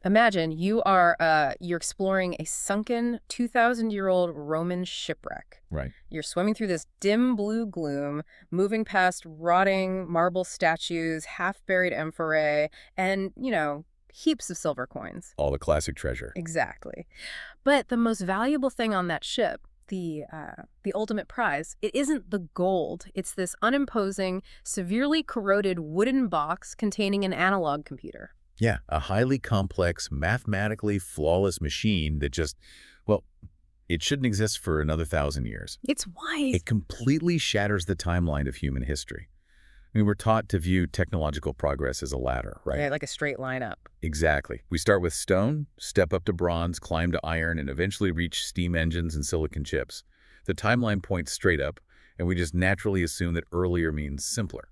Imagine you're exploring a sunken 2,000-year-old Roman shipwreck. Right. You're swimming through this dim blue gloom, moving past rotting marble statues, half-buried amphorae, and, heaps of silver coins. All the classic treasure. Exactly. But the most valuable thing on that ship, the ultimate prize, it isn't the gold. It's this unimposing, severely corroded wooden box containing an analog computer. Yeah, a highly complex, mathematically flawless machine that just, well, it shouldn't exist for another 1,000 years. It's wise. It completely shatters the timeline of human history. I mean, we're taught to view technological progress as a ladder, right? Yeah, like a straight line up. Exactly. We start with stone, step up to bronze, climb to iron, and eventually reach steam engines and silicon chips. The timeline points straight up, and we just naturally assume that earlier means simpler.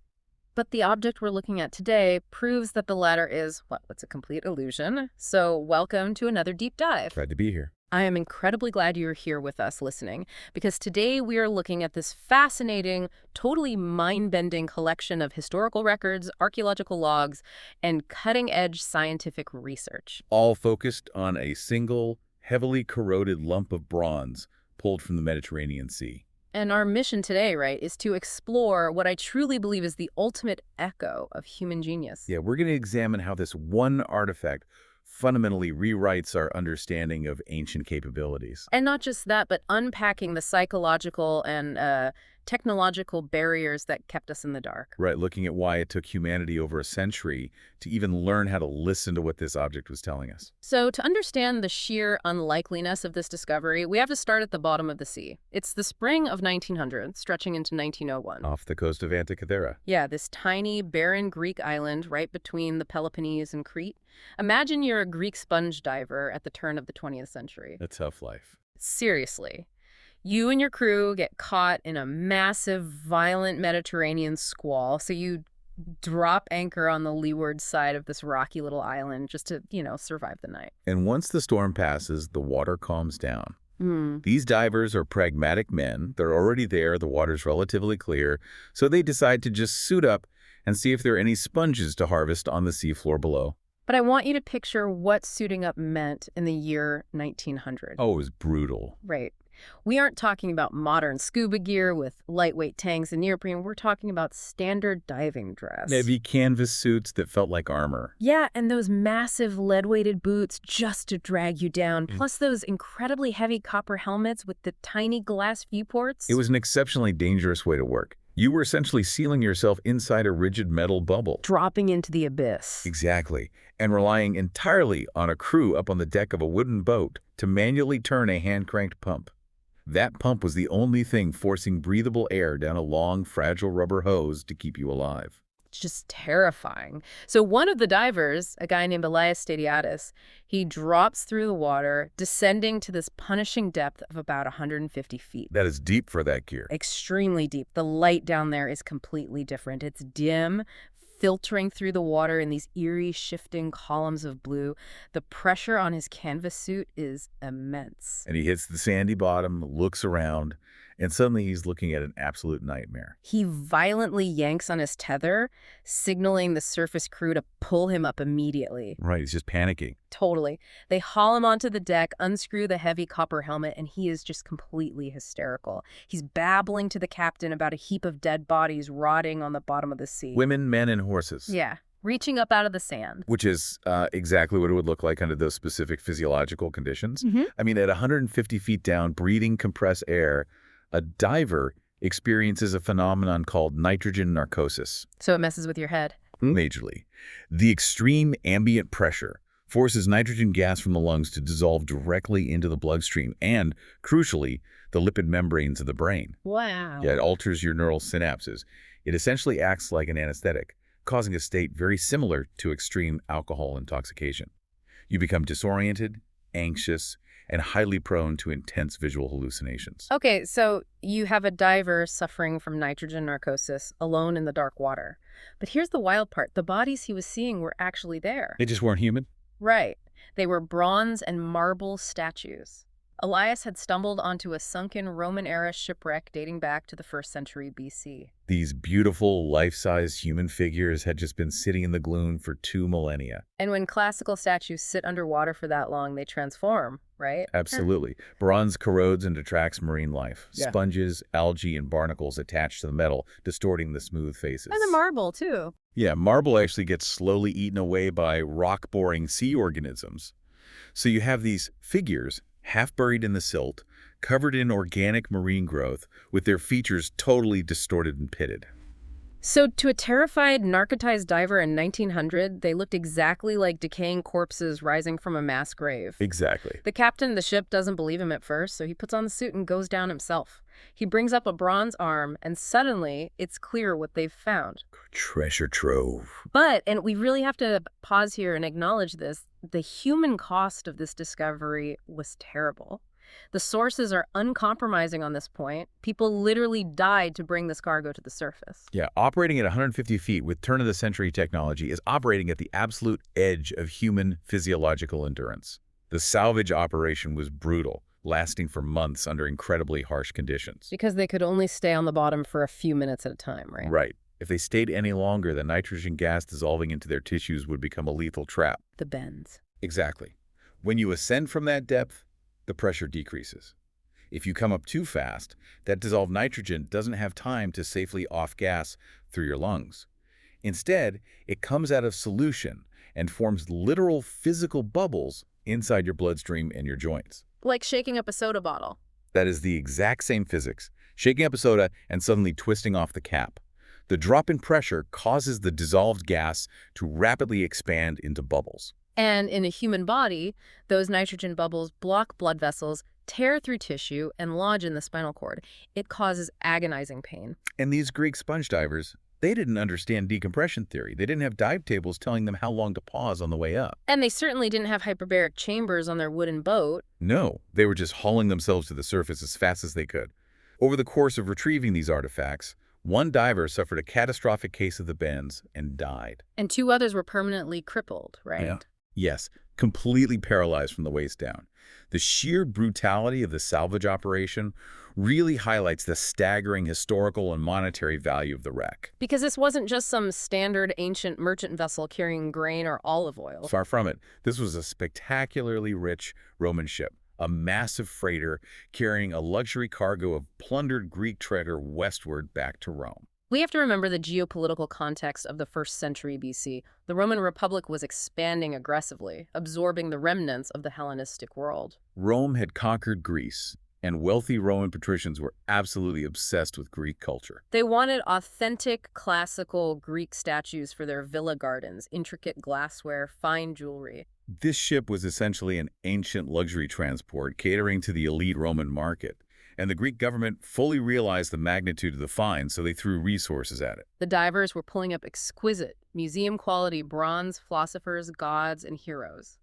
But the object we're looking at today proves that the latter is, well, it's a complete illusion. So welcome to another deep dive. Glad to be here. I am incredibly glad you're here with us listening, because today we are looking at this fascinating, totally mind-bending collection of historical records, archaeological logs, and cutting-edge scientific research. All focused on a single, heavily corroded lump of bronze pulled from the Mediterranean Sea. And our mission today, right, is to explore what I truly believe is the ultimate echo of human genius. Yeah, we're going to examine how this one artifact fundamentally rewrites our understanding of ancient capabilities. And not just that, but unpacking the psychological and technological barriers that kept us in the dark. Right, looking at why it took humanity over a century to even learn how to listen to what this object was telling us. So to understand the sheer unlikeliness of this discovery, we have to start at the bottom of the sea. It's the spring of 1900, stretching into 1901. Off the coast of Antikythera. Yeah, this tiny, barren Greek island right between the Peloponnese and Crete. Imagine you're a Greek sponge diver at the turn of the 20th century. A tough life. Seriously. You and your crew get caught in a massive, violent Mediterranean squall, so you drop anchor on the leeward side of this rocky little island just to, survive the night. And once the storm passes, the water calms down. These divers are pragmatic men. They're already there. The water's relatively clear. So they decide to just suit up and see if there are any sponges to harvest on the seafloor below. But I want you to picture what suiting up meant in the year 1900. Oh, it was brutal. Right. We aren't talking about modern scuba gear with lightweight tanks and neoprene. We're talking about standard diving dress. Heavy canvas suits that felt like armor. Yeah, and those massive lead-weighted boots just to drag you down, plus those incredibly heavy copper helmets with the tiny glass viewports. It was an exceptionally dangerous way to work. You were essentially sealing yourself inside a rigid metal bubble. Dropping into the abyss. Exactly. And relying entirely on a crew up on the deck of a wooden boat to manually turn a hand-cranked pump. That pump was the only thing forcing breathable air down a long, fragile rubber hose to keep you alive. It's just terrifying. So one of the divers, a guy named Elias Stadiatis, he drops through the water, descending to this punishing depth of about 150 feet. That is deep for that gear. Extremely deep. The light down there is completely different. It's dim, filtering through the water in these eerie, shifting columns of blue. The pressure on his canvas suit is immense. And he hits the sandy bottom, looks around, and suddenly he's looking at an absolute nightmare. He violently yanks on his tether, signaling the surface crew to pull him up immediately. Right, he's just panicking. Totally. They haul him onto the deck, unscrew the heavy copper helmet, and he is just completely hysterical. He's babbling to the captain about a heap of dead bodies rotting on the bottom of the sea. Women, men, and horses. Yeah, reaching up out of the sand. Which is exactly what it would look like under those specific physiological conditions. Mm-hmm. I mean, at 150 feet down, breathing compressed air, a diver experiences a phenomenon called nitrogen narcosis. So it messes with your head. Majorly. The extreme ambient pressure forces nitrogen gas from the lungs to dissolve directly into the bloodstream and, crucially, the lipid membranes of the brain. Wow. Yeah, it alters your neural synapses. It essentially acts like an anesthetic, causing a state very similar to extreme alcohol intoxication. You become disoriented, anxious, and highly prone to intense visual hallucinations. Okay, so you have a diver suffering from nitrogen narcosis alone in the dark water. But here's the wild part. The bodies he was seeing were actually there. They just weren't human? Right. They were bronze and marble statues. Elias had stumbled onto a sunken Roman-era shipwreck dating back to the 1st century BC. These beautiful, life-size human figures had just been sitting in the gloom for 2 millennia. And when classical statues sit underwater for that long, they transform, right? Absolutely. Bronze corrodes and detracts marine life. Yeah. Sponges, algae, and barnacles attach to the metal, distorting the smooth faces. And the marble, too. Yeah, marble actually gets slowly eaten away by rock-boring sea organisms. So you have these figures, half buried in the silt, covered in organic marine growth, with their features totally distorted and pitted. So to a terrified, narcotized diver in 1900, they looked exactly like decaying corpses rising from a mass grave. Exactly. The captain of the ship doesn't believe him at first, so he puts on the suit and goes down himself. He brings up a bronze arm, and suddenly it's clear what they've found. Treasure trove. But, and we really have to pause here and acknowledge this, the human cost of this discovery was terrible. The sources are uncompromising on this point. People literally died to bring this cargo to the surface. Yeah, operating at 150 feet with turn-of-the-century technology is operating at the absolute edge of human physiological endurance. The salvage operation was brutal, lasting for months under incredibly harsh conditions. Because they could only stay on the bottom for a few minutes at a time, right? Right. If they stayed any longer, the nitrogen gas dissolving into their tissues would become a lethal trap. The bends. Exactly. When you ascend from that depth, the pressure decreases. If you come up too fast, that dissolved nitrogen doesn't have time to safely off-gas through your lungs. Instead, it comes out of solution and forms literal physical bubbles inside your bloodstream and your joints. Like shaking up a soda bottle. That is the exact same physics. Shaking up a soda and suddenly twisting off the cap. The drop in pressure causes the dissolved gas to rapidly expand into bubbles. And in a human body, those nitrogen bubbles block blood vessels, tear through tissue, and lodge in the spinal cord. It causes agonizing pain. And these Greek sponge divers, they didn't understand decompression theory. They didn't have dive tables telling them how long to pause on the way up. And they certainly didn't have hyperbaric chambers on their wooden boat. No, they were just hauling themselves to the surface as fast as they could. Over the course of retrieving these artifacts, one diver suffered a catastrophic case of the bends and died. And 2 others were permanently crippled, right? Yeah. Yes, completely paralyzed from the waist down. The sheer brutality of the salvage operation really highlights the staggering historical and monetary value of the wreck. Because this wasn't just some standard ancient merchant vessel carrying grain or olive oil. Far from it. This was a spectacularly rich Roman ship, a massive freighter carrying a luxury cargo of plundered Greek treasure westward back to Rome. We have to remember the geopolitical context of the 1st century BC. The Roman Republic was expanding aggressively, absorbing the remnants of the Hellenistic world. Rome had conquered Greece, and wealthy Roman patricians were absolutely obsessed with Greek culture. They wanted authentic, classical Greek statues for their villa gardens, intricate glassware, fine jewelry. This ship was essentially an ancient luxury transport catering to the elite Roman market. And the Greek government fully realized the magnitude of the find, so they threw resources at it. The divers were pulling up exquisite, museum-quality bronze philosophers, gods, and heroes.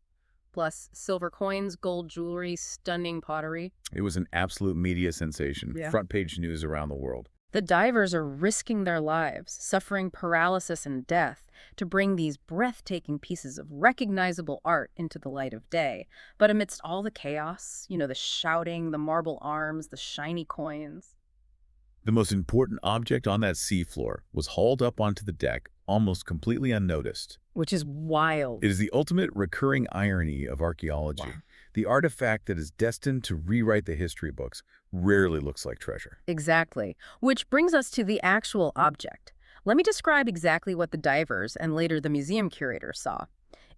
Plus silver coins, gold jewelry, stunning pottery. It was an absolute media sensation, front-page news around the world. The divers are risking their lives, suffering paralysis and death, to bring these breathtaking pieces of recognizable art into the light of day. But amidst all the chaos, the shouting, the marble arms, the shiny coins. The most important object on that seafloor was hauled up onto the deck, almost completely unnoticed. Which is wild. It is the ultimate recurring irony of archaeology. Wow. The artifact that is destined to rewrite the history books rarely looks like treasure. Exactly. Which brings us to the actual object. Let me describe exactly what the divers and later the museum curator saw.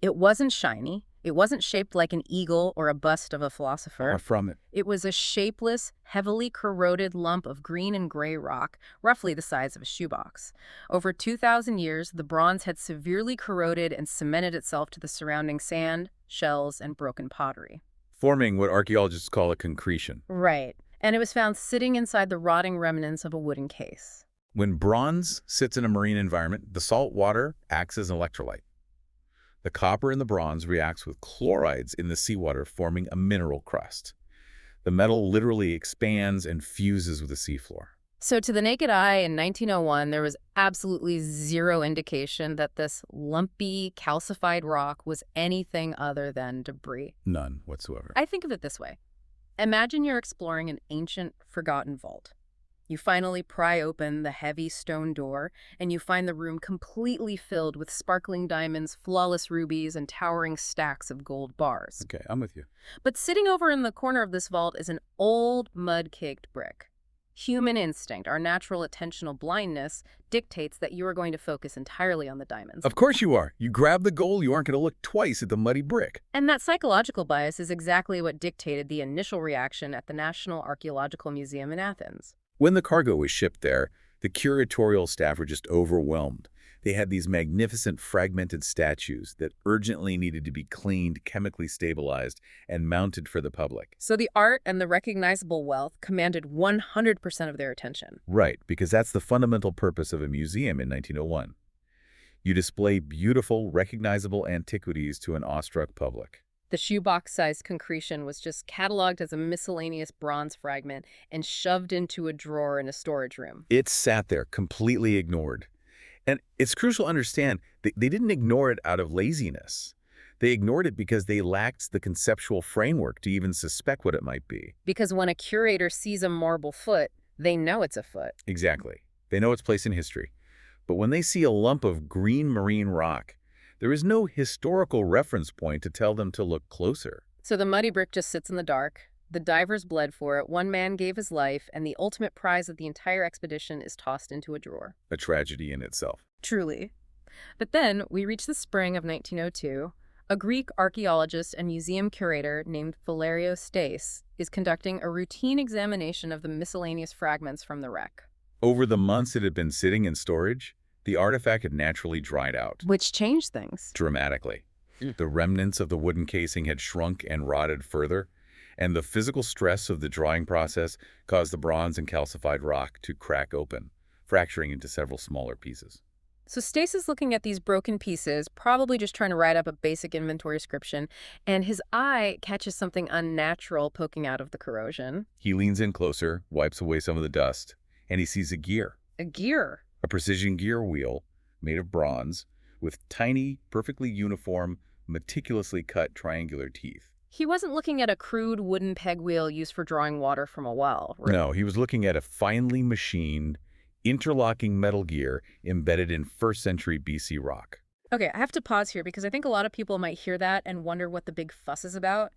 It wasn't shiny. It wasn't shaped like an eagle or a bust of a philosopher. Far from it. It was a shapeless, heavily corroded lump of green and gray rock, roughly the size of a shoebox. Over 2,000 years, the bronze had severely corroded and cemented itself to the surrounding sand, shells, and broken pottery. Forming what archaeologists call a concretion. Right. And it was found sitting inside the rotting remnants of a wooden case. When bronze sits in a marine environment, the salt water acts as an electrolyte. The copper in the bronze reacts with chlorides in the seawater, forming a mineral crust. The metal literally expands and fuses with the seafloor. So to the naked eye in 1901, there was absolutely zero indication that this lumpy, calcified rock was anything other than debris. None whatsoever. I think of it this way. Imagine you're exploring an ancient, forgotten vault. You finally pry open the heavy stone door, and you find the room completely filled with sparkling diamonds, flawless rubies, and towering stacks of gold bars. Okay, I'm with you. But sitting over in the corner of this vault is an old, mud-caked brick. Human instinct, our natural attentional blindness, dictates that you are going to focus entirely on the diamonds. Of course you are. You grab the gold, you aren't going to look twice at the muddy brick. And that psychological bias is exactly what dictated the initial reaction at the National Archaeological Museum in Athens. When the cargo was shipped there, the curatorial staff were just overwhelmed. They had these magnificent fragmented statues that urgently needed to be cleaned, chemically stabilized, and mounted for the public. So the art and the recognizable wealth commanded 100% of their attention. Right, because that's the fundamental purpose of a museum in 1901. You display beautiful, recognizable antiquities to an awestruck public. The shoebox-sized concretion was just cataloged as a miscellaneous bronze fragment and shoved into a drawer in a storage room. It sat there, completely ignored. And it's crucial to understand that they didn't ignore it out of laziness. They ignored it because they lacked the conceptual framework to even suspect what it might be. Because when a curator sees a marble foot, they know it's a foot. Exactly. They know its place in history. But when they see a lump of green marine rock, there is no historical reference point to tell them to look closer. So the muddy brick just sits in the dark. The divers bled for it, one man gave his life, and the ultimate prize of the entire expedition is tossed into a drawer. A tragedy in itself. Truly. But then we reach the spring of 1902. A Greek archaeologist and museum curator named Valerio Stace is conducting a routine examination of the miscellaneous fragments from the wreck. Over the months it had been sitting in storage, the artifact had naturally dried out. Which changed things. Dramatically. The remnants of the wooden casing had shrunk and rotted further, and the physical stress of the drying process caused the bronze and calcified rock to crack open, fracturing into several smaller pieces. So Stace is looking at these broken pieces, probably just trying to write up a basic inventory description, and his eye catches something unnatural poking out of the corrosion. He leans in closer, wipes away some of the dust, and he sees a gear. A gear? A precision gear wheel made of bronze with tiny, perfectly uniform, meticulously cut triangular teeth. He wasn't looking at a crude wooden peg wheel used for drawing water from a well. Right? No, he was looking at a finely machined, interlocking metal gear embedded in 1st century BC rock. Okay, I have to pause here because I think a lot of people might hear that and wonder what the big fuss is about.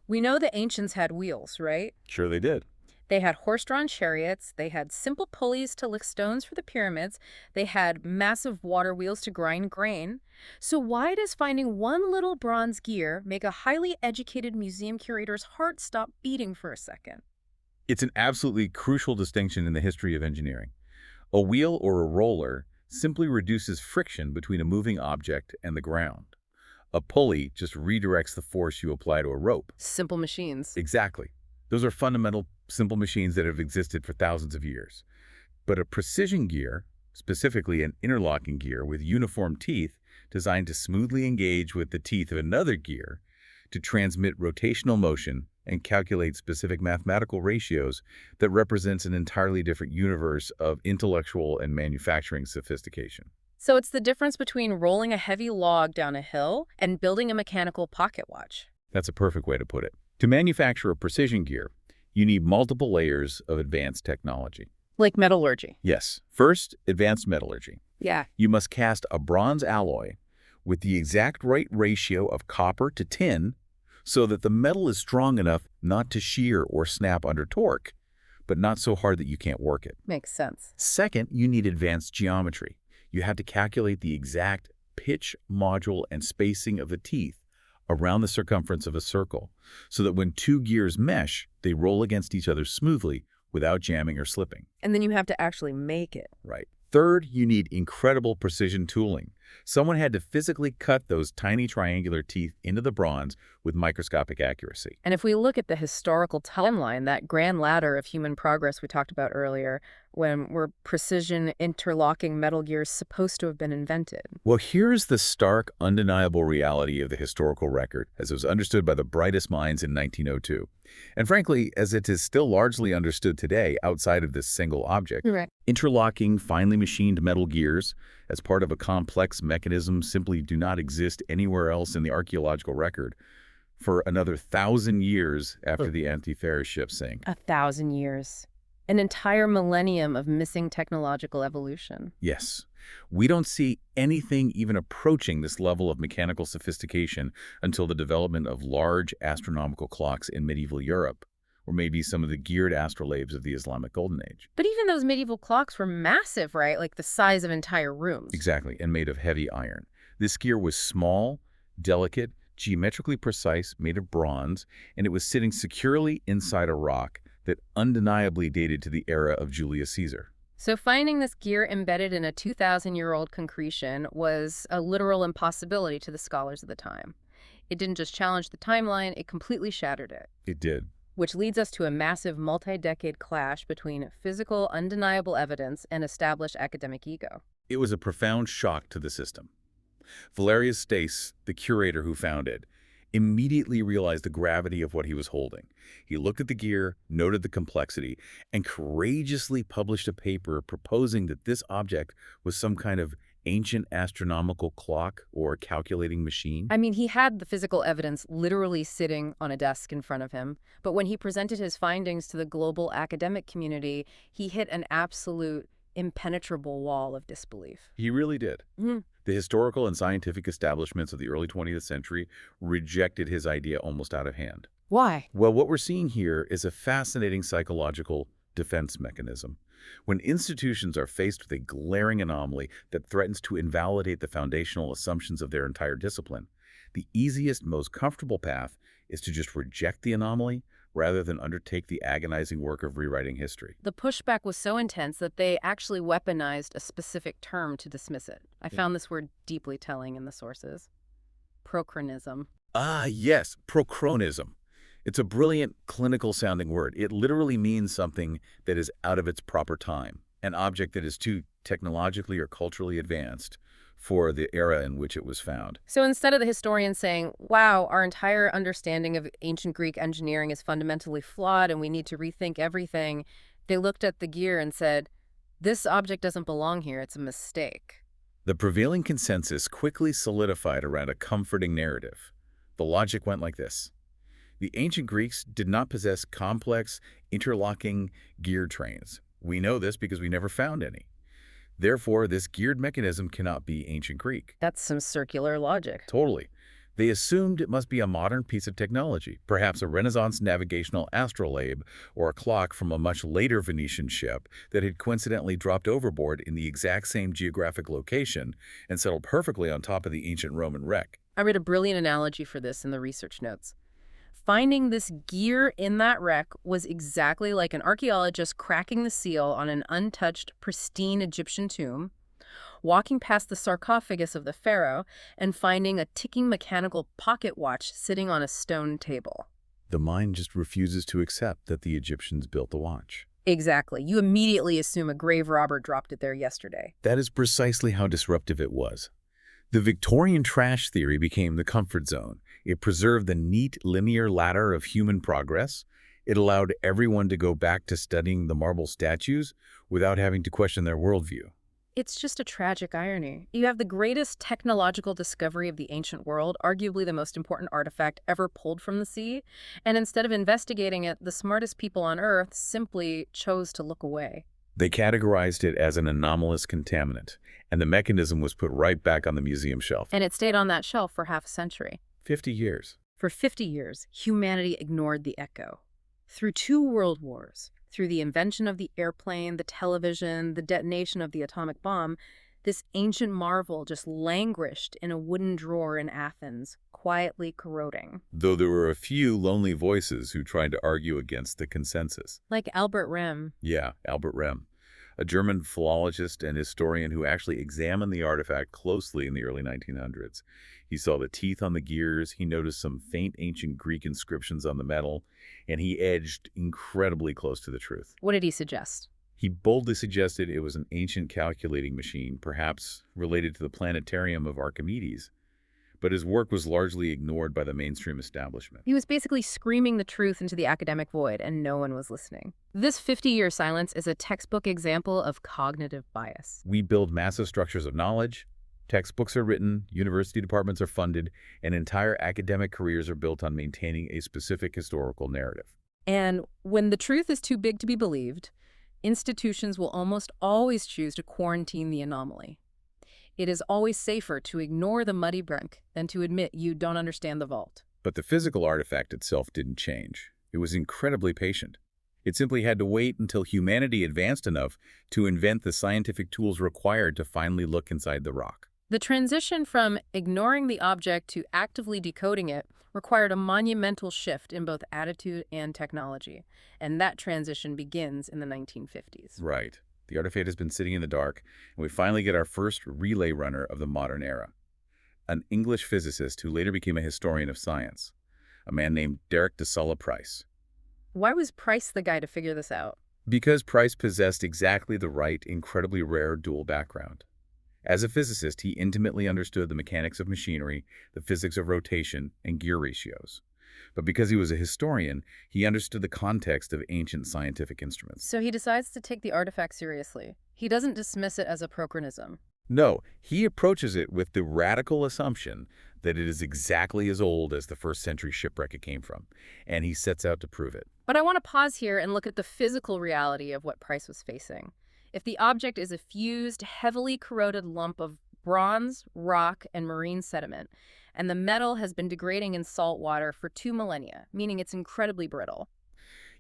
We know the ancients had wheels, right? Sure they did. They had horse-drawn chariots, they had simple pulleys to lift stones for the pyramids, they had massive water wheels to grind grain. So why does finding one little bronze gear make a highly educated museum curator's heart stop beating for a second? It's an absolutely crucial distinction in the history of engineering. A wheel or a roller simply reduces friction between a moving object and the ground. A pulley just redirects the force you apply to a rope. Simple machines. Exactly. Those are fundamental, simple machines that have existed for thousands of years. But a precision gear, specifically an interlocking gear with uniform teeth designed to smoothly engage with the teeth of another gear to transmit rotational motion and calculate specific mathematical ratios that represents an entirely different universe of intellectual and manufacturing sophistication. So it's the difference between rolling a heavy log down a hill and building a mechanical pocket watch. That's a perfect way to put it. To manufacture a precision gear, you need multiple layers of advanced technology. Like metallurgy. Yes. First, advanced metallurgy. Yeah. You must cast a bronze alloy with the exact right ratio of copper to tin so that the metal is strong enough not to shear or snap under torque, but not so hard that you can't work it. Makes sense. Second, you need advanced geometry. You have to calculate the exact pitch, module, and spacing of the teeth around the circumference of a circle, so that when two gears mesh, they roll against each other smoothly without jamming or slipping. And then you have to actually make it. Right. Third, you need incredible precision tooling. Someone had to physically cut those tiny triangular teeth into the bronze with microscopic accuracy. And if we look at the historical timeline, that grand ladder of human progress we talked about earlier, when were precision interlocking metal gears supposed to have been invented? Well, here's the stark, undeniable reality of the historical record as it was understood by the brightest minds in 1902. And frankly, as it is still largely understood today outside of this single object. Right. Interlocking, finely machined metal gears as part of a complex mechanism simply do not exist anywhere else in the archaeological record. for another 1,000 years after the Antikythera ship sank. 1,000 years. An entire millennium of missing technological evolution. Yes. We don't see anything even approaching this level of mechanical sophistication until the development of large astronomical clocks in medieval Europe, or maybe some of the geared astrolabes of the Islamic Golden Age. But even those medieval clocks were massive, right? Like the size of entire rooms. Exactly, and made of heavy iron. This gear was small, delicate, geometrically precise, made of bronze, and it was sitting securely inside a rock that undeniably dated to the era of Julius Caesar. So finding this gear embedded in a 2,000-year-old concretion was a literal impossibility to the scholars of the time. It didn't just challenge the timeline, it completely shattered it. It did. Which leads us to a massive multi-decade clash between physical, undeniable evidence and established academic ego. It was a profound shock to the system. Valerius Stace, the curator who found it, immediately realized the gravity of what he was holding. He looked at the gear, noted the complexity, and courageously published a paper proposing that this object was some kind of ancient astronomical clock or calculating machine. I mean, he had the physical evidence literally sitting on a desk in front of him, but when he presented his findings to the global academic community, he hit an absolute impenetrable wall of disbelief. He really did. The historical and scientific establishments of the early 20th century rejected his idea almost out of hand. Why? Well, what we're seeing here is a fascinating psychological defense mechanism. When institutions are faced with a glaring anomaly that threatens to invalidate the foundational assumptions of their entire discipline, the easiest, most comfortable path is to just reject the anomaly rather than undertake the agonizing work of rewriting history. The pushback was so intense that they actually weaponized a specific term to dismiss it. I found this word deeply telling in the sources. Prochronism. Ah, yes, prochronism. It's a brilliant clinical-sounding word. It literally means something that is out of its proper time, an object that is too technologically or culturally advanced for the era in which it was found. So instead of the historian saying, wow, our entire understanding of ancient Greek engineering is fundamentally flawed and we need to rethink everything, they looked at the gear and said, this object doesn't belong here, it's a mistake. The prevailing consensus quickly solidified around a comforting narrative. The logic went like this. The ancient Greeks did not possess complex, interlocking gear trains. We know this because we never found any. Therefore, this geared mechanism cannot be ancient Greek. That's some circular logic. Totally. They assumed it must be a modern piece of technology, perhaps a Renaissance navigational astrolabe or a clock from a much later Venetian ship that had coincidentally dropped overboard in the exact same geographic location and settled perfectly on top of the ancient Roman wreck. I read a brilliant analogy for this in the research notes. Finding this gear in that wreck was exactly like an archaeologist cracking the seal on an untouched, pristine Egyptian tomb, walking past the sarcophagus of the pharaoh, and finding a ticking mechanical pocket watch sitting on a stone table. The mind just refuses to accept that the Egyptians built the watch. Exactly. You immediately assume a grave robber dropped it there yesterday. That is precisely how disruptive it was. The Victorian trash theory became the comfort zone. It preserved the neat, linear ladder of human progress. It allowed everyone to go back to studying the marble statues without having to question their worldview. It's just a tragic irony. You have the greatest technological discovery of the ancient world, arguably the most important artifact ever pulled from the sea, and instead of investigating it, the smartest people on Earth simply chose to look away. They categorized it as an anomalous contaminant, and the mechanism was put right back on the museum shelf. And it stayed on that shelf for half a century. 50 years. For 50 years, humanity ignored the echo. Through 2 world wars, through the invention of the airplane, the television, the detonation of the atomic bomb, this ancient marvel just languished in a wooden drawer in Athens, quietly corroding. Though there were a few lonely voices who tried to argue against the consensus. Like Albert Rehm. Yeah, Albert Rehm, a German philologist and historian who actually examined the artifact closely in the early 1900s. He saw the teeth on the gears, he noticed some faint ancient Greek inscriptions on the metal, and he edged incredibly close to the truth. What did he suggest? He boldly suggested it was an ancient calculating machine, perhaps related to the planetarium of Archimedes. But his work was largely ignored by the mainstream establishment. He was basically screaming the truth into the academic void, and no one was listening. This 50-year silence is a textbook example of cognitive bias. We build massive structures of knowledge, Textbooks are written, university departments are funded, and entire academic careers are built on maintaining a specific historical narrative. And when the truth is too big to be believed, institutions will almost always choose to quarantine the anomaly. It is always safer to ignore the muddy brink than to admit you don't understand the vault. But the physical artifact itself didn't change. It was incredibly patient. It simply had to wait until humanity advanced enough to invent the scientific tools required to finally look inside the rock. The transition from ignoring the object to actively decoding it required a monumental shift in both attitude and technology, and that transition begins in the 1950s. Right. The artifact has been sitting in the dark, and we finally get our first relay runner of the modern era. An English physicist who later became a historian of science, a man named Derek de Solla Price. Why was Price the guy to figure this out? Because Price possessed exactly the right, incredibly rare dual background. As a physicist, he intimately understood the mechanics of machinery, the physics of rotation, and gear ratios. But because he was a historian, he understood the context of ancient scientific instruments. So he decides to take the artifact seriously. He doesn't dismiss it as a prochronism. No, he approaches it with the radical assumption that it is exactly as old as the first-century shipwreck it came from, and he sets out to prove it. But I want to pause here and look at the physical reality of what Price was facing. If the object is a fused, heavily corroded lump of bronze, rock, and marine sediment, and the metal has been degrading in salt water for 2 millennia, meaning it's incredibly brittle.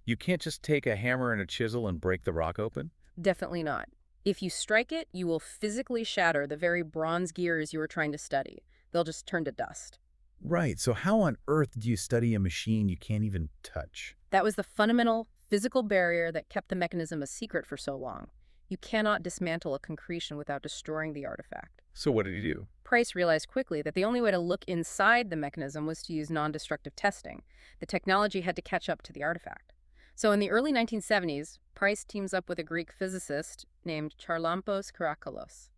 You can't just take a hammer and a chisel and break the rock open? Definitely not. If you strike it, you will physically shatter the very bronze gears you were trying to study. They'll just turn to dust. Right, so how on earth do you study a machine you can't even touch? That was the fundamental physical barrier that kept the mechanism a secret for so long. You cannot dismantle a concretion without destroying the artifact. So what did he do? Price realized quickly that the only way to look inside the mechanism was to use non-destructive testing. The technology had to catch up to the artifact. So in the early 1970s, Price teams up with a Greek physicist named Charlampos Karakalos.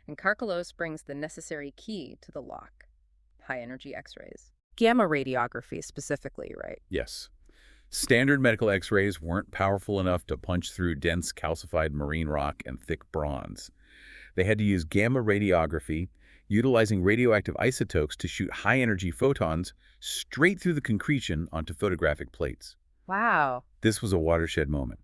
And Karakalos brings the necessary key to the lock: high-energy X-rays. Gamma radiography specifically, right? Yes. Standard medical X-rays weren't powerful enough to punch through dense calcified marine rock and thick bronze. They had to use gamma radiography, utilizing radioactive isotopes to shoot high-energy photons straight through the concretion onto photographic plates. Wow. This was a watershed moment.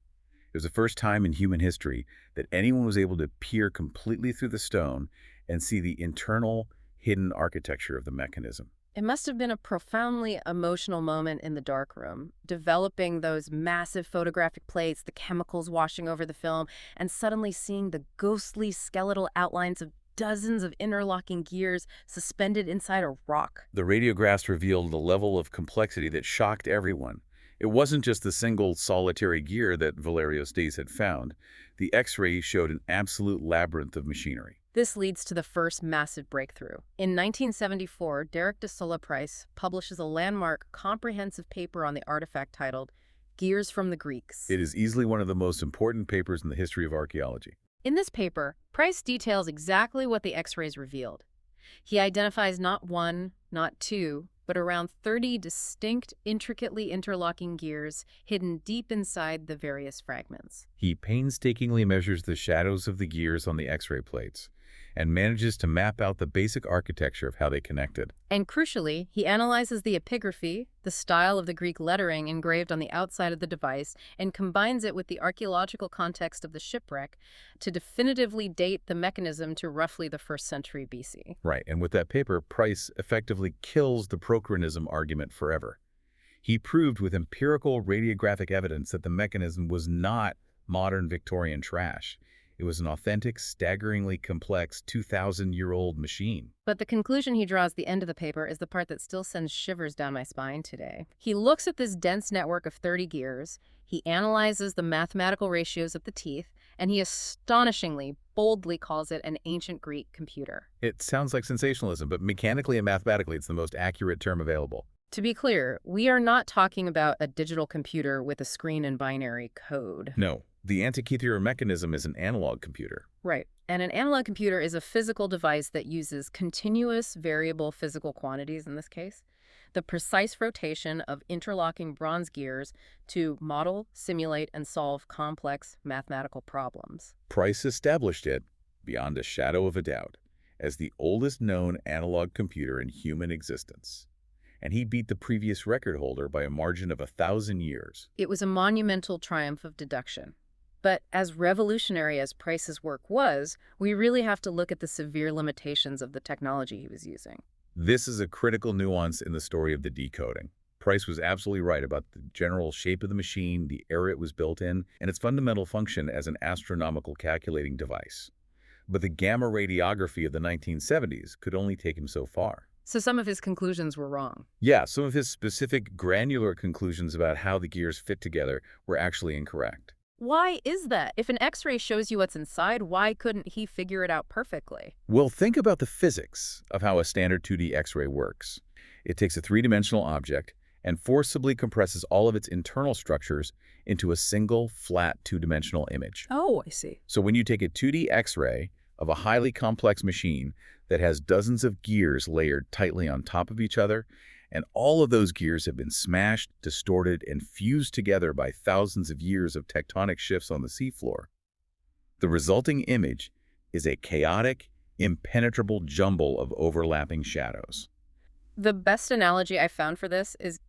It was the first time in human history that anyone was able to peer completely through the stone and see the internal, hidden architecture of the mechanism. It must have been a profoundly emotional moment in the darkroom, developing those massive photographic plates, the chemicals washing over the film, and suddenly seeing the ghostly skeletal outlines of dozens of interlocking gears suspended inside a rock. The radiographs revealed a level of complexity that shocked everyone. It wasn't just the single solitary gear that Valerio Stais had found. The X-ray showed an absolute labyrinth of machinery. This leads to the first massive breakthrough. In 1974, Derek de Solla Price publishes a landmark, comprehensive paper on the artifact titled Gears from the Greeks. It is easily one of the most important papers in the history of archaeology. In this paper, Price details exactly what the X-rays revealed. He identifies not one, not two, but around 30 distinct, intricately interlocking gears hidden deep inside the various fragments. He painstakingly measures the shadows of the gears on the X-ray plates and manages to map out the basic architecture of how they connected. And crucially, he analyzes the epigraphy, the style of the Greek lettering engraved on the outside of the device, and combines it with the archaeological context of the shipwreck to definitively date the mechanism to roughly the 1st century BC. Right, and with that paper, Price effectively kills the prochronism argument forever. He proved with empirical radiographic evidence that the mechanism was not modern Victorian trash. It was an authentic, staggeringly complex 2,000-year-old machine. But the conclusion he draws at the end of the paper is the part that still sends shivers down my spine today. He looks at this dense network of 30 gears, he analyzes the mathematical ratios of the teeth, and he astonishingly, boldly calls it an ancient Greek computer. It sounds like sensationalism, but mechanically and mathematically, it's the most accurate term available. To be clear, we are not talking about a digital computer with a screen and binary code. No. The Antikythera mechanism is an analog computer. Right. And an analog computer is a physical device that uses continuous variable physical quantities, in this case, the precise rotation of interlocking bronze gears to model, simulate, and solve complex mathematical problems. Price established it beyond a shadow of a doubt. as the oldest known analog computer in human existence. And he beat the previous record holder by a margin of 1,000 years. It was a monumental triumph of deduction. But as revolutionary as Price's work was, we really have to look at the severe limitations of the technology he was using. This is a critical nuance in the story of the decoding. Price was absolutely right about the general shape of the machine, the era it was built in, and its fundamental function as an astronomical calculating device. But the gamma radiography of the 1970s could only take him so far. So some of his conclusions were wrong. Yeah, some of his specific granular conclusions about how the gears fit together were actually incorrect. Why is that? If an X-ray shows you what's inside, why couldn't he figure it out perfectly? Well, think about the physics of how a standard 2D X-ray works. It takes a three-dimensional object and forcibly compresses all of its internal structures into a single, flat, two-dimensional image. Oh, I see. So when you take a 2D X-ray of a highly complex machine that has dozens of gears layered tightly on top of each other, and all of those gears have been smashed, distorted, and fused together by thousands of years of tectonic shifts on the seafloor, the resulting image is a chaotic, impenetrable jumble of overlapping shadows. The best analogy I found for this is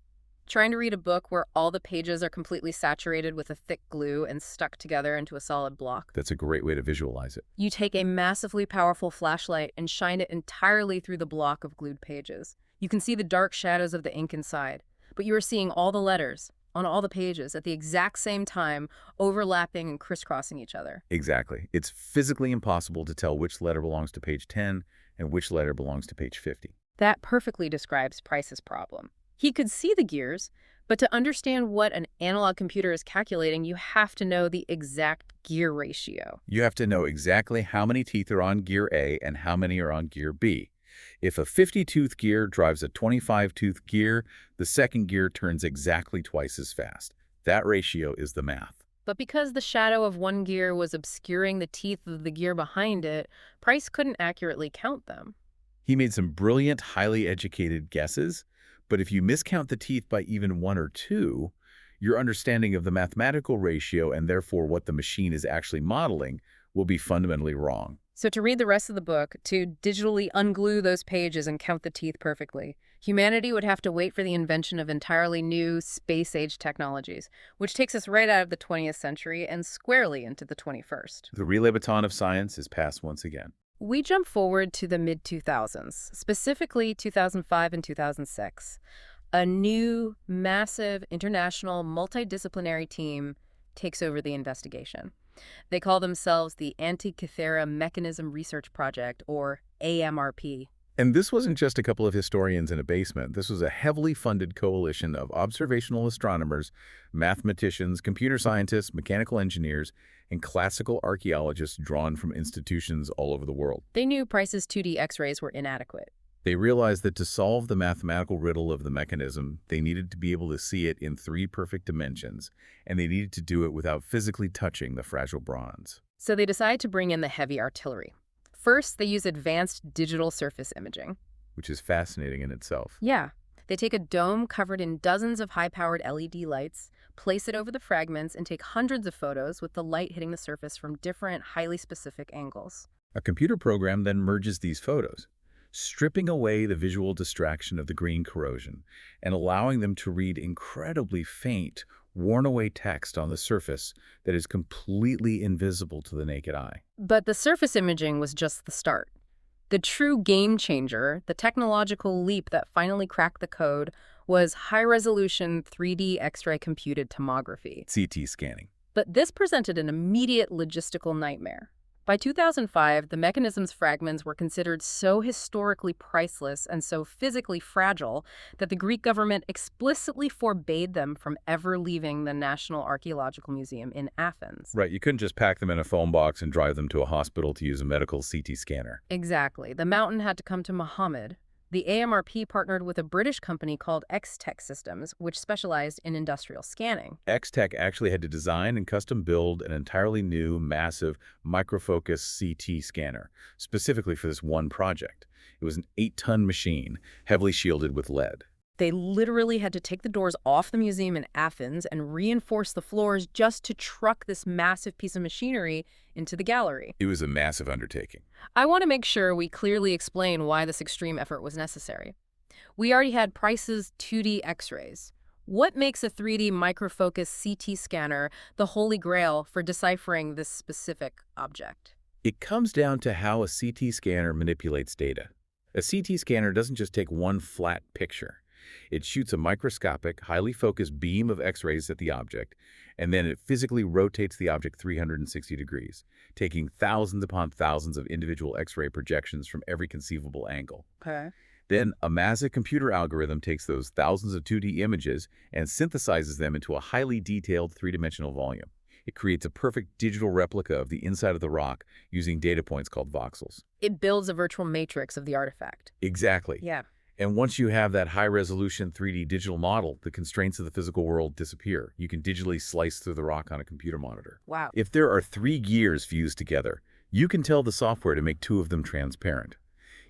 trying to read a book where all the pages are completely saturated with a thick glue and stuck together into a solid block. That's a great way to visualize it. You take a massively powerful flashlight and shine it entirely through the block of glued pages. You can see the dark shadows of the ink inside, but you are seeing all the letters on all the pages at the exact same time, overlapping and crisscrossing each other. Exactly. It's physically impossible to tell which letter belongs to page 10 and which letter belongs to page 50. That perfectly describes Price's problem. He could see the gears, but to understand what an analog computer is calculating, you have to know the exact gear ratio. You have to know exactly how many teeth are on gear A and how many are on gear B. If a 50-tooth gear drives a 25-tooth gear, the second gear turns exactly twice as fast. That ratio is the math. But because the shadow of one gear was obscuring the teeth of the gear behind it, Price couldn't accurately count them. He made some brilliant, highly educated guesses, but if you miscount the teeth by even one or two, your understanding of the mathematical ratio and therefore what the machine is actually modeling will be fundamentally wrong. So to read the rest of the book, to digitally unglue those pages and count the teeth perfectly, humanity would have to wait for the invention of entirely new space-age technologies, which takes us right out of the 20th century and squarely into the 21st. The relay baton of science is passed once again. We jump forward to the mid-2000s, specifically 2005 and 2006. A new, massive, international, multidisciplinary team takes over the investigation. They call themselves the Antikythera Mechanism Research Project, or AMRP. And this wasn't just a couple of historians in a basement. This was a heavily funded coalition of observational astronomers, mathematicians, computer scientists, mechanical engineers, and classical archaeologists drawn from institutions all over the world. They knew Price's 2D X-rays were inadequate. They realized that to solve the mathematical riddle of the mechanism, they needed to be able to see it in 3 perfect dimensions, and they needed to do it without physically touching the fragile bronze. So they decided to bring in the heavy artillery. First, they use advanced digital surface imaging. Which is fascinating in itself. Yeah. They take a dome covered in dozens of high-powered LED lights, place it over the fragments, and take hundreds of photos with the light hitting the surface from different, highly specific angles. A computer program then merges these photos, stripping away the visual distraction of the green corrosion and allowing them to read incredibly faint, worn-away text on the surface that is completely invisible to the naked eye. But the surface imaging was just the start. The true game changer, the technological leap that finally cracked the code, was high-resolution 3D X-ray computed tomography. CT scanning. But this presented an immediate logistical nightmare. By 2005, the mechanism's fragments were considered so historically priceless and so physically fragile that the Greek government explicitly forbade them from ever leaving the National Archaeological Museum in Athens. Right, you couldn't just pack them in a foam box and drive them to a hospital to use a medical CT scanner. Exactly. The mountain had to come to Muhammad. The AMRP partnered with a British company called X-Tech Systems, which specialized in industrial scanning. X-Tech actually had to design and custom build an entirely new, massive, microfocus CT scanner, specifically for this one project. It was an 8-ton machine, heavily shielded with lead. They literally had to take the doors off the museum in Athens and reinforce the floors just to truck this massive piece of machinery into the gallery. It was a massive undertaking. I want to make sure we clearly explain why this extreme effort was necessary. We already had Price's 2D X-rays. What makes a 3D microfocus CT scanner the holy grail for deciphering this specific object? It comes down to how a CT scanner manipulates data. A CT scanner doesn't just take one flat picture. It shoots a microscopic, highly focused beam of X-rays at the object, and then it physically rotates the object 360 degrees, taking thousands upon thousands of individual X-ray projections from every conceivable angle. Okay. Then, a massive computer algorithm takes those thousands of 2D images and synthesizes them into a highly detailed three-dimensional volume. It creates a perfect digital replica of the inside of the rock using data points called voxels. It builds a virtual matrix of the artifact. Exactly. Yeah. And once you have that high-resolution 3D digital model, the constraints of the physical world disappear. You can digitally slice through the rock on a computer monitor. Wow. If there are 3 gears fused together, you can tell the software to make 2 of them transparent.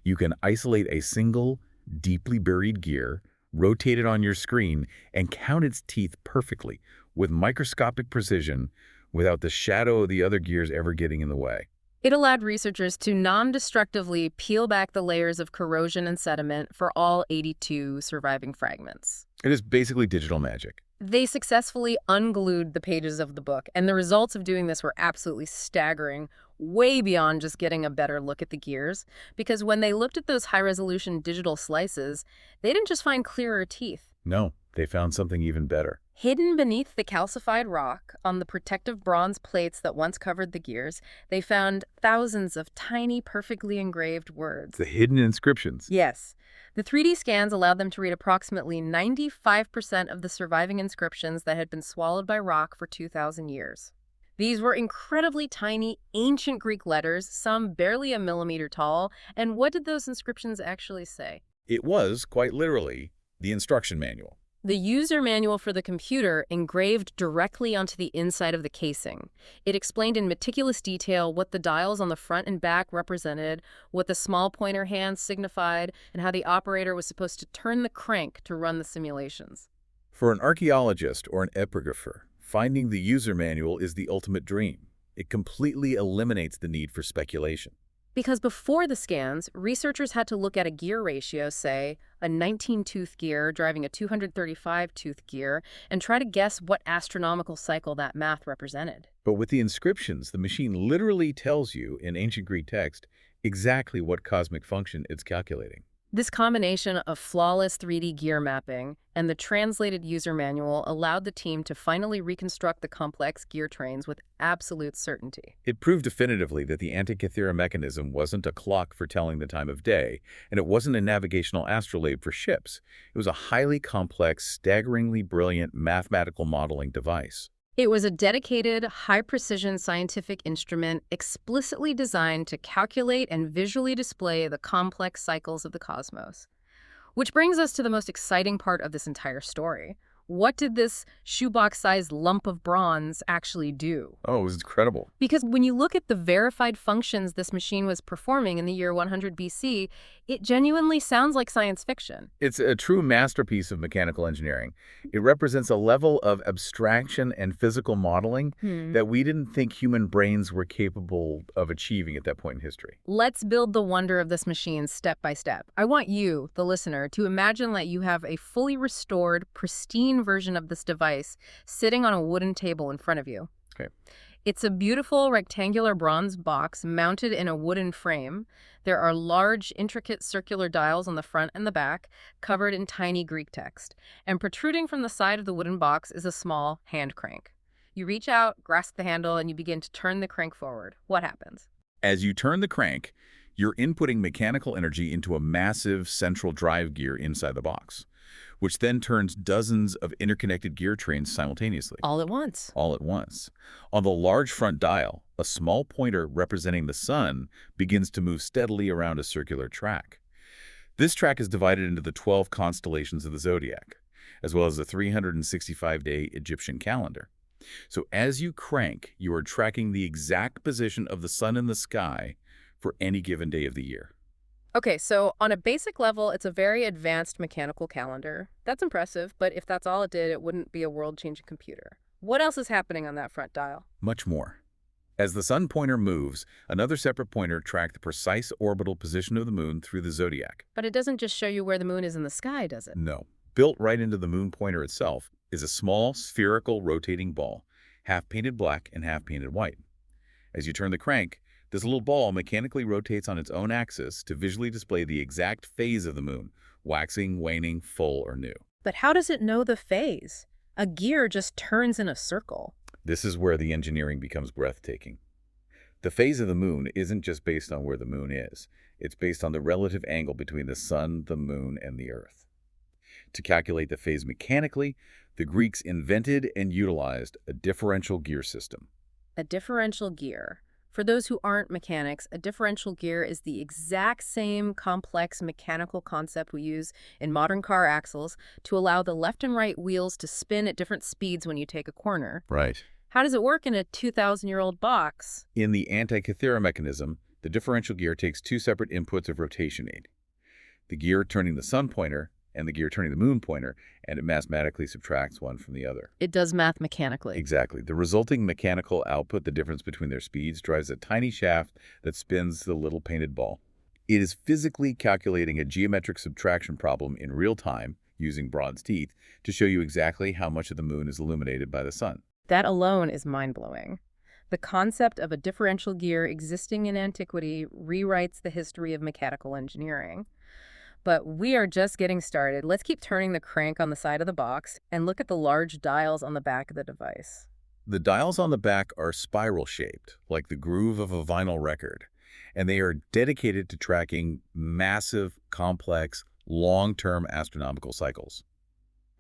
You can isolate a single, deeply buried gear, rotate it on your screen, and count its teeth perfectly, with microscopic precision, without the shadow of the other gears ever getting in the way. It allowed researchers to non-destructively peel back the layers of corrosion and sediment for all 82 surviving fragments. It is basically digital magic. They successfully unglued the pages of the book, and the results of doing this were absolutely staggering, way beyond just getting a better look at the gears, because when they looked at those high-resolution digital slices, they didn't just find clearer teeth. No, they found something even better. Hidden beneath the calcified rock, on the protective bronze plates that once covered the gears, they found thousands of tiny, perfectly engraved words. The hidden inscriptions. Yes. The 3D scans allowed them to read approximately 95% of the surviving inscriptions that had been swallowed by rock for 2,000 years. These were incredibly tiny, ancient Greek letters, some barely a millimeter tall. And what did those inscriptions actually say? It was, quite literally, the instruction manual. The user manual for the computer engraved directly onto the inside of the casing. It explained in meticulous detail what the dials on the front and back represented, what the small pointer hand signified, and how the operator was supposed to turn the crank to run the simulations. For an archaeologist or an epigrapher, finding the user manual is the ultimate dream. It completely eliminates the need for speculation. Because before the scans, researchers had to look at a gear ratio, say, a 19-tooth gear driving a 235-tooth gear, and try to guess what astronomical cycle that math represented. But with the inscriptions, the machine literally tells you, in ancient Greek text, exactly what cosmic function it's calculating. This combination of flawless 3D gear mapping and the translated user manual allowed the team to finally reconstruct the complex gear trains with absolute certainty. It proved definitively that the Antikythera mechanism wasn't a clock for telling the time of day, and it wasn't a navigational astrolabe for ships. It was a highly complex, staggeringly brilliant mathematical modeling device. It was a dedicated, high-precision scientific instrument explicitly designed to calculate and visually display the complex cycles of the cosmos. Which brings us to the most exciting part of this entire story. What did this shoebox-sized lump of bronze actually do? Oh, it was incredible. Because when you look at the verified functions this machine was performing in the year 100 BC, it genuinely sounds like science fiction. It's a true masterpiece of mechanical engineering. It represents a level of abstraction and physical modeling that we didn't think human brains were capable of achieving at that point in history. Let's build the wonder of this machine step by step. I want you, the listener, to imagine that you have a fully restored, pristine version of this device sitting on a wooden table in front of you. Okay. It's a beautiful rectangular bronze box mounted in a wooden frame. There are large, intricate circular dials on the front and the back, covered in tiny Greek text. And protruding from the side of the wooden box is a small hand crank. You reach out, grasp the handle, and you begin to turn the crank forward. What happens? As you turn the crank, you're inputting mechanical energy into a massive central drive gear inside the box, which then turns dozens of interconnected gear trains simultaneously. All at once. All at once. On the large front dial, a small pointer representing the sun begins to move steadily around a circular track. This track is divided into the 12 constellations of the zodiac, as well as the 365-day Egyptian calendar. So as you crank, you are tracking the exact position of the sun in the sky for any given day of the year. Okay, so on a basic level, it's a very advanced mechanical calendar. That's impressive, but if that's all it did, it wouldn't be a world-changing computer. What else is happening on that front dial? Much more. As the sun pointer moves, another separate pointer tracks the precise orbital position of the moon through the zodiac. But it doesn't just show you where the moon is in the sky, does it? No. Built right into the moon pointer itself is a small, spherical, rotating ball, half painted black and half painted white. As you turn the crank, this little ball mechanically rotates on its own axis to visually display the exact phase of the moon, waxing, waning, full, or new. But how does it know the phase? A gear just turns in a circle. This is where the engineering becomes breathtaking. The phase of the moon isn't just based on where the moon is. It's based on the relative angle between the sun, the moon, and the earth. To calculate the phase mechanically, the Greeks invented and utilized a differential gear system. A differential gear. For those who aren't mechanics, a differential gear is the exact same complex mechanical concept we use in modern car axles to allow the left and right wheels to spin at different speeds when you take a corner. Right. How does it work in a 2,000-year-old box? In the Antikythera mechanism, the differential gear takes two separate inputs of rotation aid. The gear turning the sun pointer and the gear turning the moon pointer, and it mathematically subtracts one from the other. It does math mechanically. Exactly. The resulting mechanical output, the difference between their speeds, drives a tiny shaft that spins the little painted ball. It is physically calculating a geometric subtraction problem in real time, using bronze teeth, to show you exactly how much of the moon is illuminated by the sun. That alone is mind-blowing. The concept of a differential gear existing in antiquity rewrites the history of mechanical engineering. But we are just getting started. Let's keep turning the crank on the side of the box and look at the large dials on the back of the device. The dials on the back are spiral-shaped, like the groove of a vinyl record, and they are dedicated to tracking massive, complex, long-term astronomical cycles.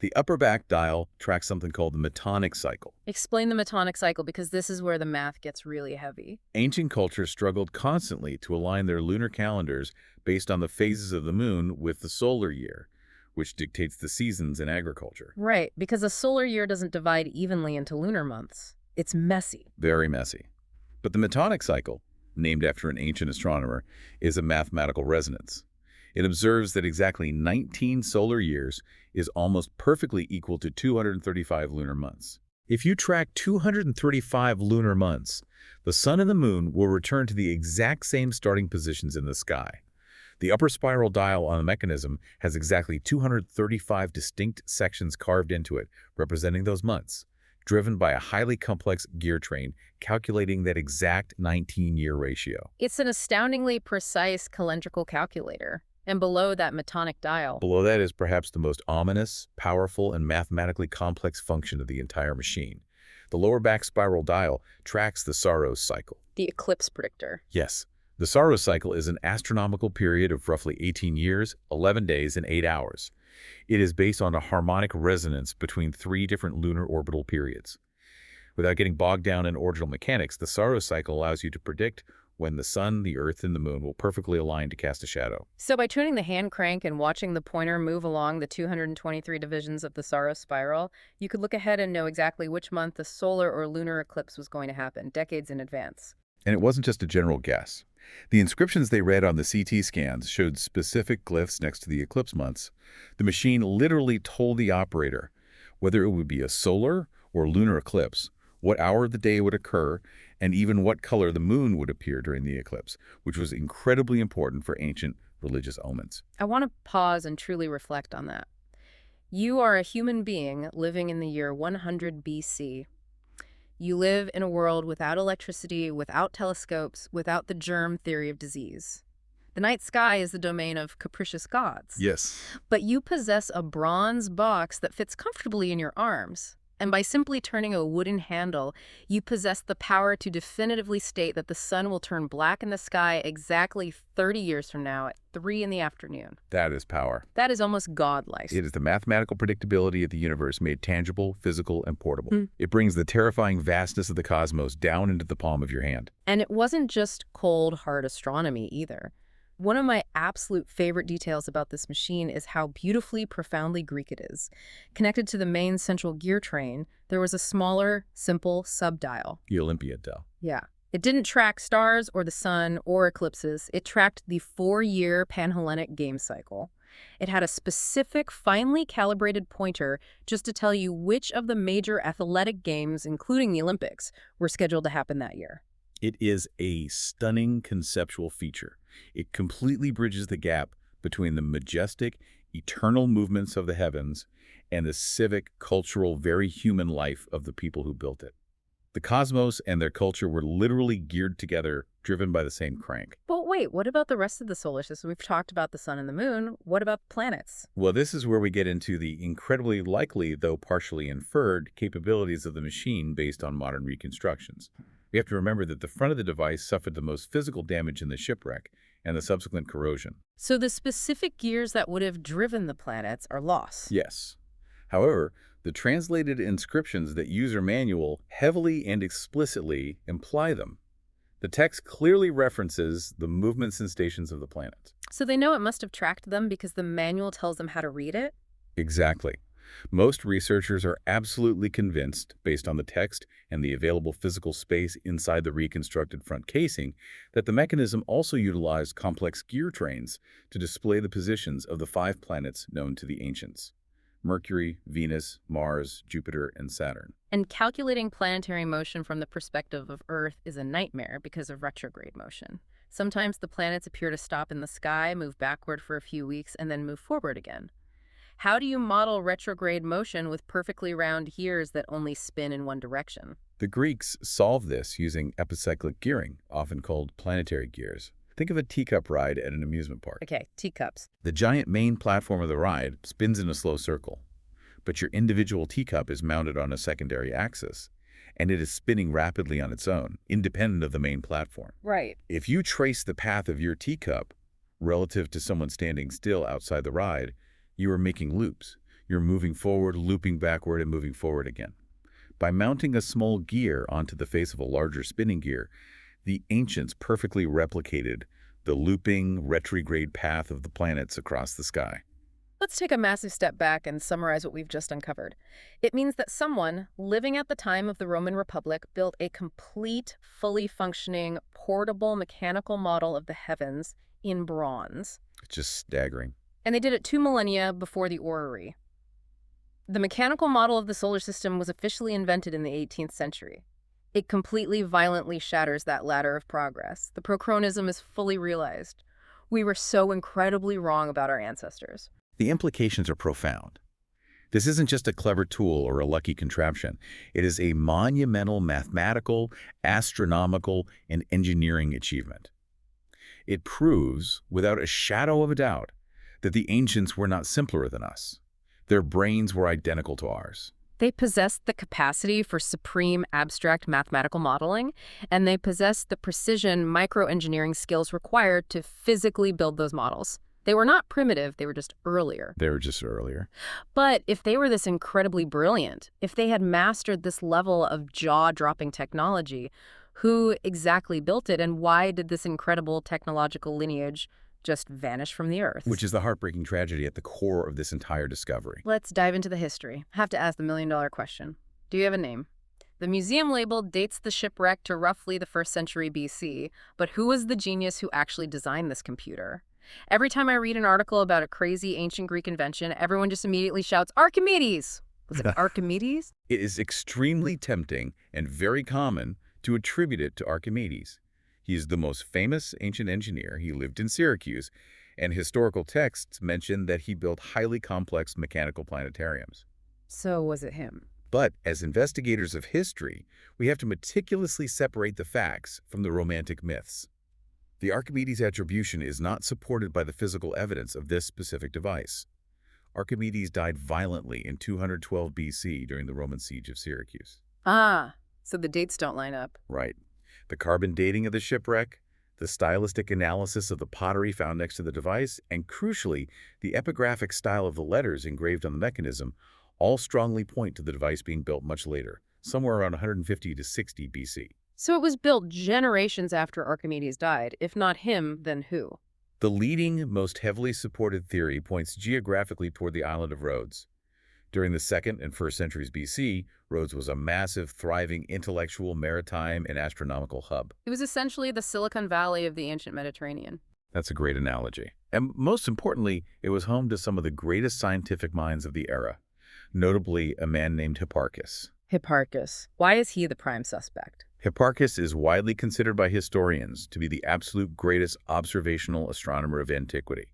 The upper back dial tracks something called the Metonic cycle. Explain the Metonic cycle, because this is where the math gets really heavy. Ancient cultures struggled constantly to align their lunar calendars based on the phases of the moon with the solar year, which dictates the seasons in agriculture. Right, because a solar year doesn't divide evenly into lunar months. It's messy. Very messy. But the Metonic cycle, named after an ancient astronomer, is a mathematical resonance. It observes that exactly 19 solar years is almost perfectly equal to 235 lunar months. If you track 235 lunar months, the sun and the moon will return to the exact same starting positions in the sky. The upper spiral dial on the mechanism has exactly 235 distinct sections carved into it, representing those months, driven by a highly complex gear train calculating that exact 19-year ratio. It's an astoundingly precise calendrical calculator. And below that Metonic dial, Below that is perhaps the most ominous, powerful, and mathematically complex function of the entire machine. The lower back spiral dial tracks the Saros cycle. the eclipse predictor. Yes, the Saros cycle is an astronomical period of roughly 18 years, 11 days, and 8 hours. It is based on a harmonic resonance between 3 different lunar orbital periods. Without getting bogged down in ordinal mechanics, the Saros cycle allows you to predict when the sun, the earth, and the moon will perfectly align to cast a shadow. So by tuning the hand crank and watching the pointer move along the 223 divisions of the Saros spiral, you could look ahead and know exactly which month the solar or lunar eclipse was going to happen, decades in advance. And it wasn't just a general guess. The inscriptions they read on the CT scans showed specific glyphs next to the eclipse months. The machine literally told the operator whether it would be a solar or lunar eclipse, what hour of the day it would occur, and even what color the moon would appear during the eclipse, which was incredibly important for ancient religious omens. I want to pause and truly reflect on that. You are a human being living in the year 100 BC. You live in a world without electricity, without telescopes, without the germ theory of disease. The night sky is the domain of capricious gods. Yes. But you possess a bronze box that fits comfortably in your arms. And by simply turning a wooden handle, you possess the power to definitively state that the sun will turn black in the sky exactly 30 years from now at 3 in the afternoon. That is power. That is almost godlike. It is the mathematical predictability of the universe made tangible, physical, and portable. It brings the terrifying vastness of the cosmos down into the palm of your hand. And it wasn't just cold, hard astronomy either. One of my absolute favorite details about this machine is how beautifully, profoundly Greek it is. Connected to the main central gear train, there was a smaller, simple subdial. The Olympiad dial. Yeah. It didn't track stars or the sun or eclipses. It tracked the 4-year Panhellenic game cycle. It had a specific, finely calibrated pointer just to tell you which of the major athletic games, including the Olympics, were scheduled to happen that year. It is a stunning conceptual feature. It completely bridges the gap between the majestic, eternal movements of the heavens and the civic, cultural, very human life of the people who built it. The cosmos and their culture were literally geared together, driven by the same crank. But wait, what about the rest of the solar system? We've talked about the sun and the moon. What about the planets? Well, this is where we get into the incredibly likely, though partially inferred, capabilities of the machine based on modern reconstructions. We have to remember that the front of the device suffered the most physical damage in the shipwreck and the subsequent corrosion. So the specific gears that would have driven the planets are lost. Yes. However, the translated inscriptions that use our manual heavily and explicitly imply them. The text clearly references the movements and stations of the planets. So they know it must have tracked them because the manual tells them how to read it? Exactly. Most researchers are absolutely convinced, based on the text and the available physical space inside the reconstructed front casing, that the mechanism also utilized complex gear trains to display the positions of the 5 planets known to the ancients: Mercury, Venus, Mars, Jupiter, and Saturn. And calculating planetary motion from the perspective of Earth is a nightmare because of retrograde motion. Sometimes the planets appear to stop in the sky, move backward for a few weeks, and then move forward again. How do you model retrograde motion with perfectly round gears that only spin in one direction? The Greeks solved this using epicyclic gearing, often called planetary gears. Think of a teacup ride at an amusement park. Okay, teacups. The giant main platform of the ride spins in a slow circle, but your individual teacup is mounted on a secondary axis, and it is spinning rapidly on its own, independent of the main platform. Right. If you trace the path of your teacup relative to someone standing still outside the ride, you are making loops. You're moving forward, looping backward, and moving forward again. By mounting a small gear onto the face of a larger spinning gear, the ancients perfectly replicated the looping, retrograde path of the planets across the sky. Let's take a massive step back and summarize what we've just uncovered. It means that someone living at the time of the Roman Republic built a complete, fully functioning, portable mechanical model of the heavens in bronze. It's just staggering. And they did it 2 millennia before the orrery. The mechanical model of the solar system was officially invented in the 18th century. It completely violently shatters that ladder of progress. The prochronism is fully realized. We were so incredibly wrong about our ancestors. The implications are profound. This isn't just a clever tool or a lucky contraption. It is a monumental mathematical, astronomical, and engineering achievement. It proves, without a shadow of a doubt, that the ancients were not simpler than us. Their brains were identical to ours. They possessed the capacity for supreme abstract mathematical modeling, and they possessed the precision microengineering skills required to physically build those models. They were not primitive, they were just earlier. They were just earlier. But if they were this incredibly brilliant, if they had mastered this level of jaw-dropping technology, who exactly built it, and why did this incredible technological lineage just vanish from the Earth? Which is the heartbreaking tragedy at the core of this entire discovery. Let's dive into the history. I have to ask the million-dollar question. Do you have a name? The museum label dates the shipwreck to roughly the 1st century BC, but who was the genius who actually designed this computer? Every time I read an article about a crazy ancient Greek invention, everyone just immediately shouts, Archimedes! Was it Archimedes? It is extremely tempting and very common to attribute it to Archimedes. He is the most famous ancient engineer. He lived in Syracuse, and historical texts mention that he built highly complex mechanical planetariums. So was it him? But as investigators of history, we have to meticulously separate the facts from the romantic myths. The Archimedes attribution is not supported by the physical evidence of this specific device. Archimedes died violently in 212 BC during the Roman siege of Syracuse. Ah, so the dates don't line up. Right. The carbon dating of the shipwreck, the stylistic analysis of the pottery found next to the device, and crucially, the epigraphic style of the letters engraved on the mechanism all strongly point to the device being built much later, somewhere around 150 to 60 BC. So it was built generations after Archimedes died. If not him, then who? The leading, most heavily supported theory points geographically toward the island of Rhodes. During the 2nd and 1st centuries BC, Rhodes was a massive, thriving intellectual, maritime, and astronomical hub. It was essentially the Silicon Valley of the ancient Mediterranean. That's a great analogy. And most importantly, it was home to some of the greatest scientific minds of the era, notably a man named Hipparchus. Hipparchus. Why is he the prime suspect? Hipparchus is widely considered by historians to be the absolute greatest observational astronomer of antiquity.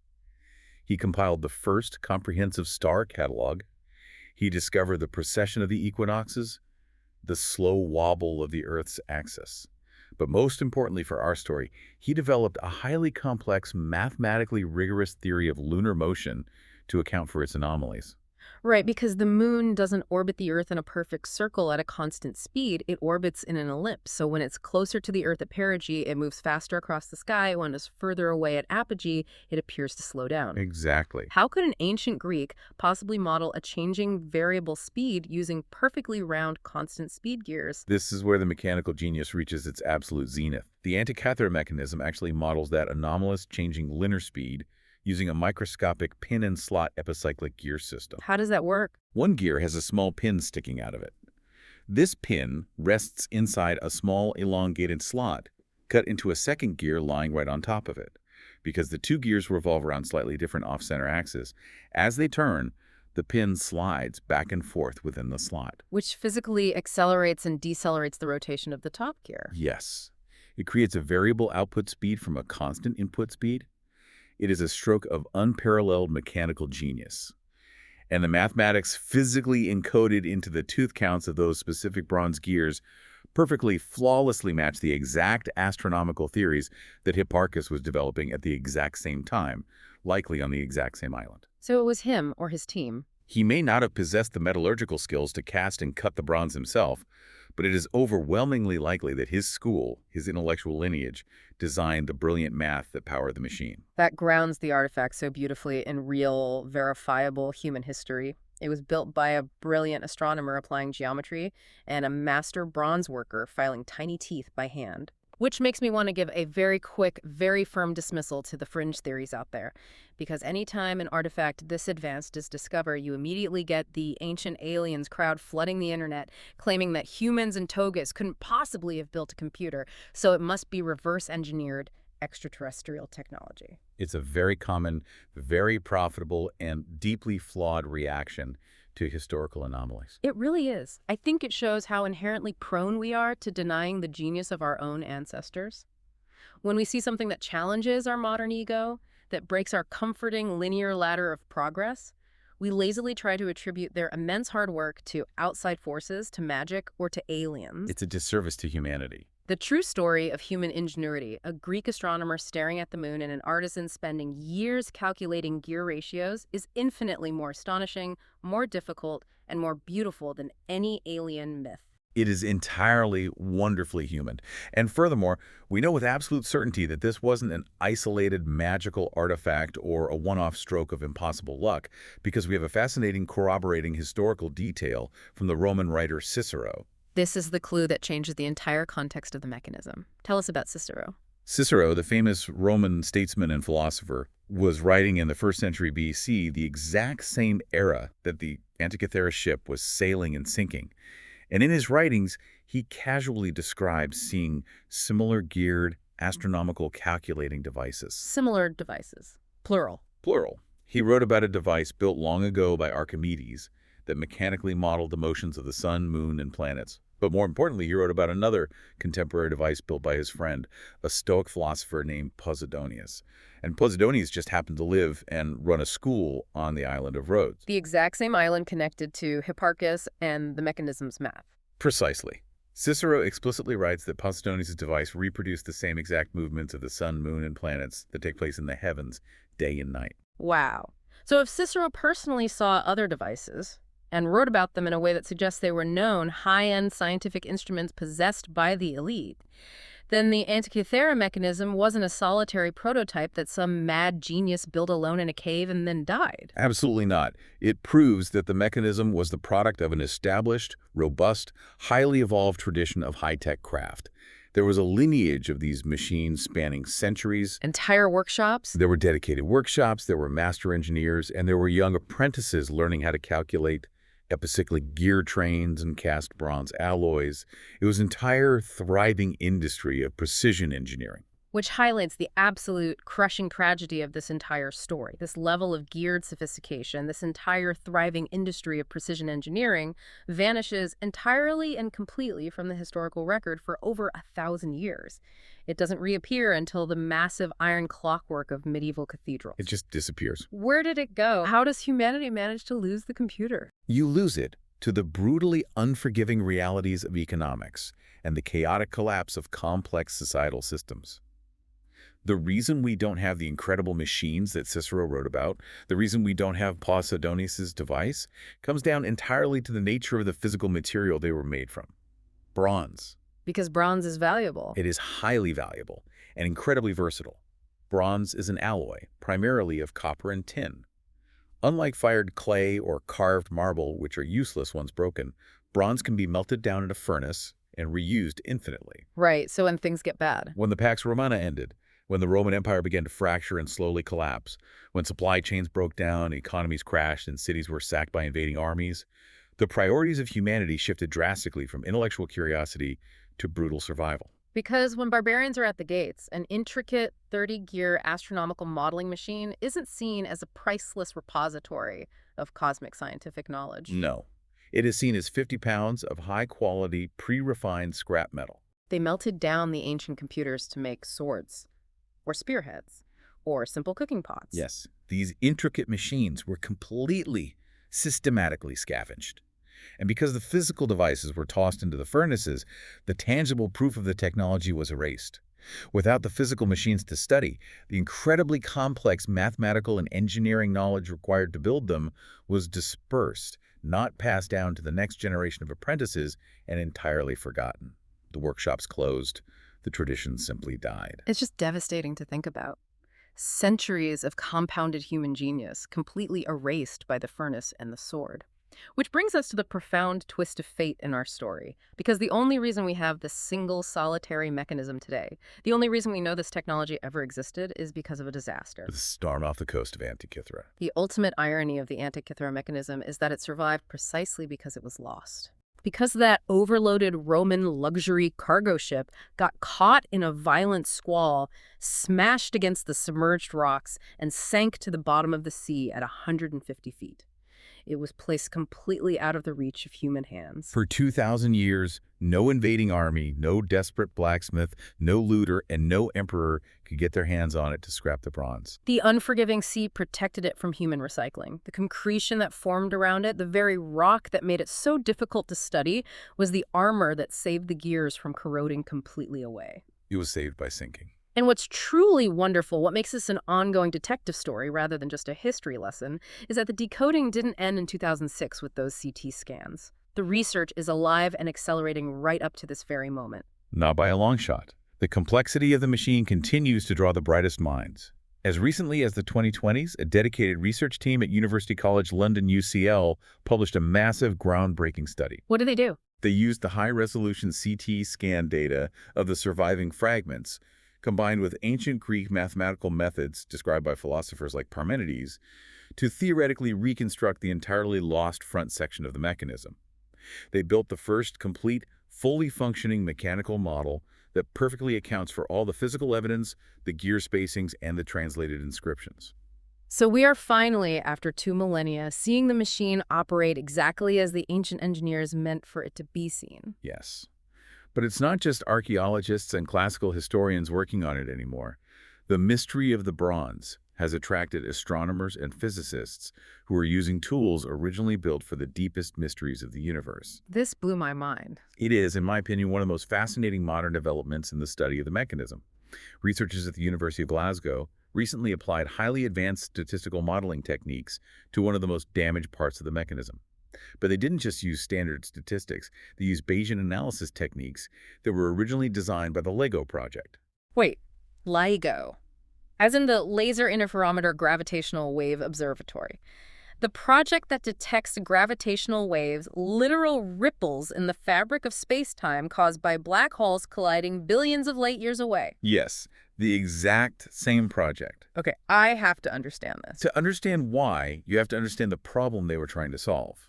He compiled the first comprehensive star catalog. He discovered the precession of the equinoxes, the slow wobble of the Earth's axis. But most importantly for our story, he developed a highly complex, mathematically rigorous theory of lunar motion to account for its anomalies. Right, because the moon doesn't orbit the Earth in a perfect circle at a constant speed. It orbits in an ellipse. So when it's closer to the Earth at perigee, it moves faster across the sky. When it's further away at apogee, it appears to slow down. Exactly. How could an ancient Greek possibly model a changing variable speed using perfectly round constant speed gears? This is where the mechanical genius reaches its absolute zenith. The Antikythera mechanism actually models that anomalous changing linear speed using a microscopic pin and slot epicyclic gear system. How does that work? One gear has a small pin sticking out of it. This pin rests inside a small elongated slot cut into a second gear lying right on top of it. Because the two gears revolve around slightly different off-center axes, as they turn, the pin slides back and forth within the slot. Which physically accelerates and decelerates the rotation of the top gear. Yes. It creates a variable output speed from a constant input speed. It is a stroke of unparalleled mechanical genius. And the mathematics physically encoded into the tooth counts of those specific bronze gears perfectly, flawlessly match the exact astronomical theories that Hipparchus was developing at the exact same time, likely on the exact same island. So it was him or his team. He may not have possessed the metallurgical skills to cast and cut the bronze himself, but it is overwhelmingly likely that his school, his intellectual lineage, designed the brilliant math that powered the machine. That grounds the artifact so beautifully in real, verifiable human history. It was built by a brilliant astronomer applying geometry and a master bronze worker filing tiny teeth by hand. Which makes me want to give a very quick, very firm dismissal to the fringe theories out there. Because anytime an artifact this advanced is discovered, you immediately get the ancient aliens crowd flooding the internet, claiming that humans and togas couldn't possibly have built a computer, so it must be reverse-engineered extraterrestrial technology. It's a very common, very profitable, and deeply flawed reaction to historical anomalies. It really is. I think it shows how inherently prone we are to denying the genius of our own ancestors. When we see something that challenges our modern ego, that breaks our comforting linear ladder of progress, we lazily try to attribute their immense hard work to outside forces, to magic, or to aliens. It's a disservice to humanity. The true story of human ingenuity, a Greek astronomer staring at the moon and an artisan spending years calculating gear ratios, is infinitely more astonishing, more difficult, and more beautiful than any alien myth. It is entirely wonderfully human. And furthermore, we know with absolute certainty that this wasn't an isolated magical artifact or a one-off stroke of impossible luck, because we have a fascinating corroborating historical detail from the Roman writer Cicero. This is the clue that changes the entire context of the mechanism. Tell us about Cicero. Cicero, the famous Roman statesman and philosopher, was writing in the 1st century BC, the exact same era that the Antikythera ship was sailing and sinking. And in his writings, he casually describes seeing similar geared astronomical calculating devices. Similar devices. Plural. Plural. He wrote about a device built long ago by Archimedes that mechanically modeled the motions of the sun, moon, and planets. But more importantly, he wrote about another contemporary device built by his friend, a Stoic philosopher named Posidonius. And Posidonius just happened to live and run a school on the island of Rhodes. The exact same island connected to Hipparchus and the mechanism's math. Precisely. Cicero explicitly writes that Posidonius' device reproduced the same exact movements of the sun, moon, and planets that take place in the heavens day and night. Wow. So if Cicero personally saw other devices and wrote about them in a way that suggests they were known, high-end scientific instruments possessed by the elite, then the Antikythera mechanism wasn't a solitary prototype that some mad genius built alone in a cave and then died. Absolutely not. It proves that the mechanism was the product of an established, robust, highly evolved tradition of high-tech craft. There was a lineage of these machines spanning centuries. Entire workshops? There were dedicated workshops, there were master engineers, and there were young apprentices learning how to calculate epicyclic gear trains and cast bronze alloys. It was an entire thriving industry of precision engineering. Which highlights the absolute crushing tragedy of this entire story. This level of geared sophistication, this entire thriving industry of precision engineering, vanishes entirely and completely from the historical record for over 1,000 years. It doesn't reappear until the massive iron clockwork of medieval cathedrals. It just disappears. Where did it go? How does humanity manage to lose the computer? You lose it to the brutally unforgiving realities of economics and the chaotic collapse of complex societal systems. The reason we don't have the incredible machines that Cicero wrote about, the reason we don't have Posidonius' device, comes down entirely to the nature of the physical material they were made from. Bronze. Because bronze is valuable. It is highly valuable and incredibly versatile. Bronze is an alloy, primarily of copper and tin. Unlike fired clay or carved marble, which are useless once broken, bronze can be melted down in a furnace and reused infinitely. Right, so when things get bad. When the Pax Romana ended, when the Roman Empire began to fracture and slowly collapse, when supply chains broke down, economies crashed, and cities were sacked by invading armies, the priorities of humanity shifted drastically from intellectual curiosity to brutal survival. Because when barbarians are at the gates, an intricate 30-gear astronomical modeling machine isn't seen as a priceless repository of cosmic scientific knowledge. No. It is seen as 50 pounds of high-quality, pre-refined scrap metal. They melted down the ancient computers to make swords, or spearheads, or simple cooking pots. Yes, these intricate machines were completely, systematically scavenged. And because the physical devices were tossed into the furnaces, the tangible proof of the technology was erased. Without the physical machines to study, the incredibly complex mathematical and engineering knowledge required to build them was dispersed, not passed down to the next generation of apprentices, and entirely forgotten. The workshops closed. The tradition simply died. It's just devastating to think about. Centuries of compounded human genius completely erased by the furnace and the sword. Which brings us to the profound twist of fate in our story, because the only reason we have this single solitary mechanism today, the only reason we know this technology ever existed is because of a disaster. The storm off the coast of Antikythera. The ultimate irony of the Antikythera mechanism is that it survived precisely because it was lost. Because that overloaded Roman luxury cargo ship got caught in a violent squall, smashed against the submerged rocks, and sank to the bottom of the sea at 150 feet. It was placed completely out of the reach of human hands. For 2,000 years, no invading army, no desperate blacksmith, no looter, and no emperor could get their hands on it to scrap the bronze. The unforgiving sea protected it from human recycling. The concretion that formed around it, the very rock that made it so difficult to study, was the armor that saved the gears from corroding completely away. It was saved by sinking. And what's truly wonderful, what makes this an ongoing detective story rather than just a history lesson, is that the decoding didn't end in 2006 with those CT scans. The research is alive and accelerating right up to this very moment. Not by a long shot. The complexity of the machine continues to draw the brightest minds. As recently as the 2020s, a dedicated research team at University College London UCL published a massive groundbreaking study. What do they do? They used the high-resolution CT scan data of the surviving fragments, combined with ancient Greek mathematical methods described by philosophers like Parmenides, to theoretically reconstruct the entirely lost front section of the mechanism. They built the first complete, fully functioning mechanical model that perfectly accounts for all the physical evidence, the gear spacings, and the translated inscriptions. So we are finally, after 2 millennia, seeing the machine operate exactly as the ancient engineers meant for it to be seen. Yes. But it's not just archaeologists and classical historians working on it anymore. The mystery of the bronze has attracted astronomers and physicists who are using tools originally built for the deepest mysteries of the universe. This blew my mind. It is, in my opinion, one of the most fascinating modern developments in the study of the mechanism. Researchers at the University of Glasgow recently applied highly advanced statistical modeling techniques to one of the most damaged parts of the mechanism. But they didn't just use standard statistics. They used Bayesian analysis techniques that were originally designed by the LEGO project. Wait, LIGO. As in the Laser Interferometer Gravitational Wave Observatory. The project that detects gravitational waves, literal ripples in the fabric of space-time caused by black holes colliding billions of light years away. Yes, the exact same project. Okay, I have to understand this. To understand why, you have to understand the problem they were trying to solve.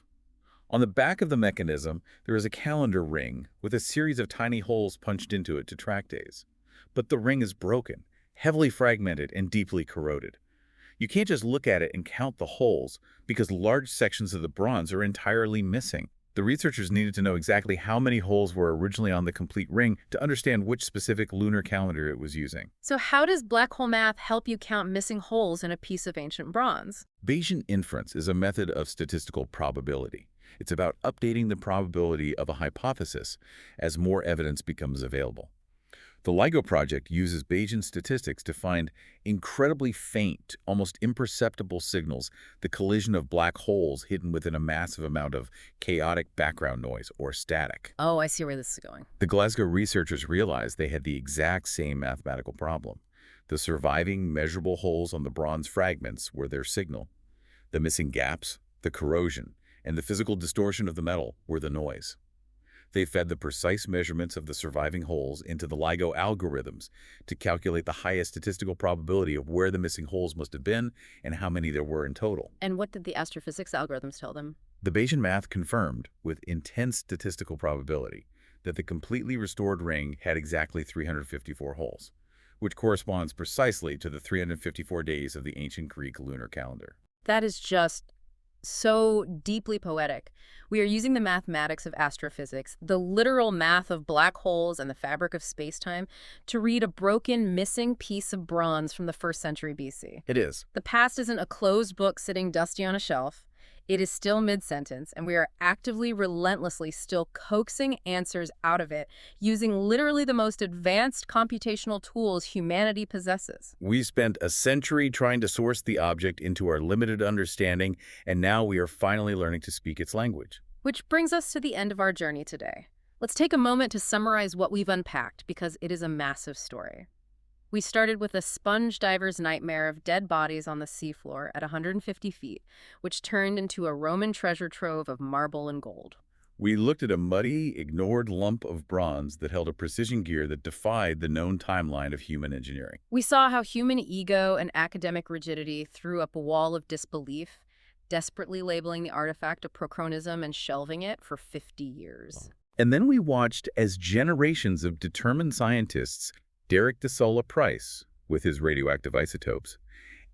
On the back of the mechanism, there is a calendar ring with a series of tiny holes punched into it to track days. But the ring is broken, heavily fragmented, and deeply corroded. You can't just look at it and count the holes because large sections of the bronze are entirely missing. The researchers needed to know exactly how many holes were originally on the complete ring to understand which specific lunar calendar it was using. So how does black hole math help you count missing holes in a piece of ancient bronze? Bayesian inference is a method of statistical probability. It's about updating the probability of a hypothesis as more evidence becomes available. The LIGO project uses Bayesian statistics to find incredibly faint, almost imperceptible signals, the collision of black holes hidden within a massive amount of chaotic background noise, or static. Oh, I see where this is going. The Glasgow researchers realized they had the exact same mathematical problem. The surviving measurable holes on the bronze fragments were their signal. The missing gaps, the corrosion, and the physical distortion of the metal were the noise. They fed the precise measurements of the surviving holes into the LIGO algorithms to calculate the highest statistical probability of where the missing holes must have been and how many there were in total. And what did the astrophysics algorithms tell them? The Bayesian math confirmed, with intense statistical probability, that the completely restored ring had exactly 354 holes, which corresponds precisely to the 354 days of the ancient Greek lunar calendar. That is just so deeply poetic. We are using the mathematics of astrophysics, the literal math of black holes and the fabric of space-time, to read a broken, missing piece of bronze from the 1st century BC. It is. The past isn't a closed book sitting dusty on a shelf. It is still mid-sentence, and we are actively, relentlessly still coaxing answers out of it, using literally the most advanced computational tools humanity possesses. We spent a century trying to source the object into our limited understanding, and now we are finally learning to speak its language. Which brings us to the end of our journey today. Let's take a moment to summarize what we've unpacked, because it is a massive story. We started with a sponge diver's nightmare of dead bodies on the seafloor at 150 feet, which turned into a Roman treasure trove of marble and gold. We looked at a muddy, ignored lump of bronze that held a precision gear that defied the known timeline of human engineering. We saw how human ego and academic rigidity threw up a wall of disbelief, desperately labeling the artifact a prochronism and shelving it for 50 years. And then we watched as generations of determined scientists, Derek de Sola Price with his radioactive isotopes,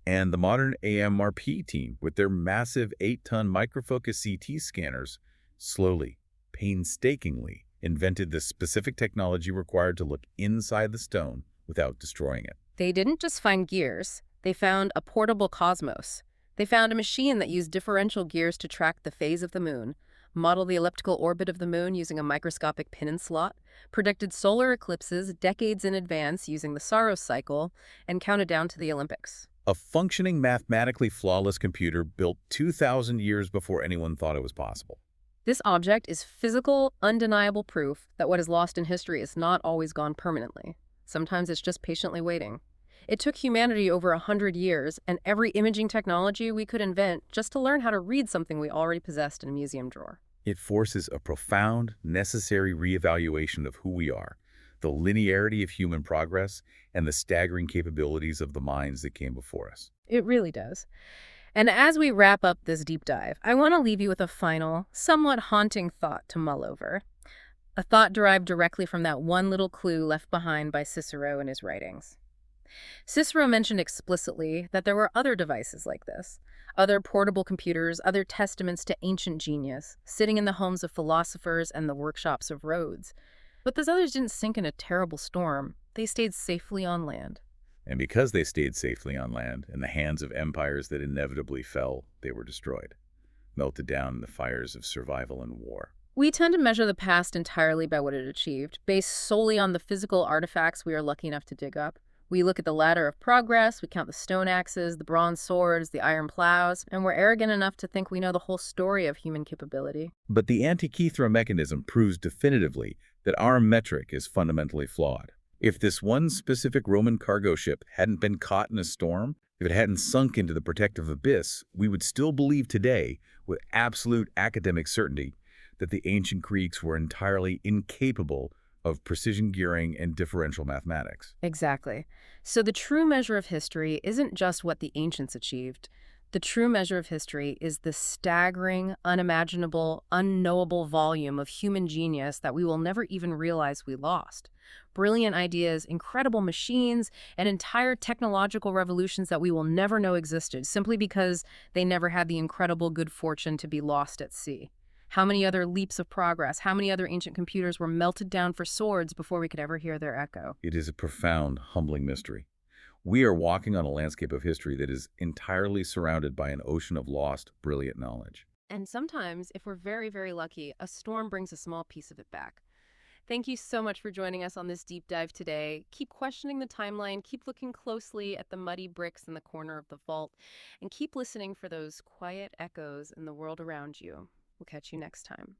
and the modern AMRP team with their massive 8-ton microfocus CT scanners, slowly, painstakingly invented the specific technology required to look inside the stone without destroying it. They didn't just find gears, they found a portable cosmos. They found a machine that used differential gears to track the phase of the moon, model the elliptical orbit of the moon using a microscopic pin and slot, predicted solar eclipses decades in advance using the Saros cycle, and counted down to the Olympics. A functioning, mathematically flawless computer built 2,000 years before anyone thought it was possible. This object is physical, undeniable proof that what is lost in history is not always gone permanently. Sometimes it's just patiently waiting. It took humanity over 100 years and every imaging technology we could invent just to learn how to read something we already possessed in a museum drawer. It forces a profound, necessary reevaluation of who we are, the linearity of human progress, and the staggering capabilities of the minds that came before us. It really does. And as we wrap up this deep dive, I want to leave you with a final, somewhat haunting thought to mull over. A thought derived directly from that one little clue left behind by Cicero in his writings. Cicero mentioned explicitly that there were other devices like this, other portable computers, other testaments to ancient genius, sitting in the homes of philosophers and the workshops of Rhodes. But those others didn't sink in a terrible storm. They stayed safely on land. And because they stayed safely on land, in the hands of empires that inevitably fell, they were destroyed, melted down in the fires of survival and war. We tend to measure the past entirely by what it achieved, based solely on the physical artifacts we are lucky enough to dig up. We look at the ladder of progress, we count the stone axes, the bronze swords, the iron plows, and we're arrogant enough to think we know the whole story of human capability. But the Antikythera mechanism proves definitively that our metric is fundamentally flawed. If this one specific Roman cargo ship hadn't been caught in a storm, if it hadn't sunk into the protective abyss, we would still believe today, with absolute academic certainty, that the ancient Greeks were entirely incapable of precision gearing and differential mathematics. Exactly. So the true measure of history isn't just what the ancients achieved. The true measure of history is the staggering, unimaginable, unknowable volume of human genius that we will never even realize we lost. Brilliant ideas, incredible machines, and entire technological revolutions that we will never know existed simply because they never had the incredible good fortune to be lost at sea. How many other leaps of progress, how many other ancient computers were melted down for swords before we could ever hear their echo? It is a profound, humbling mystery. We are walking on a landscape of history that is entirely surrounded by an ocean of lost, brilliant knowledge. And sometimes, if we're very, very lucky, a storm brings a small piece of it back. Thank you so much for joining us on this deep dive today. Keep questioning the timeline, keep looking closely at the muddy bricks in the corner of the vault, and keep listening for those quiet echoes in the world around you. We'll catch you next time.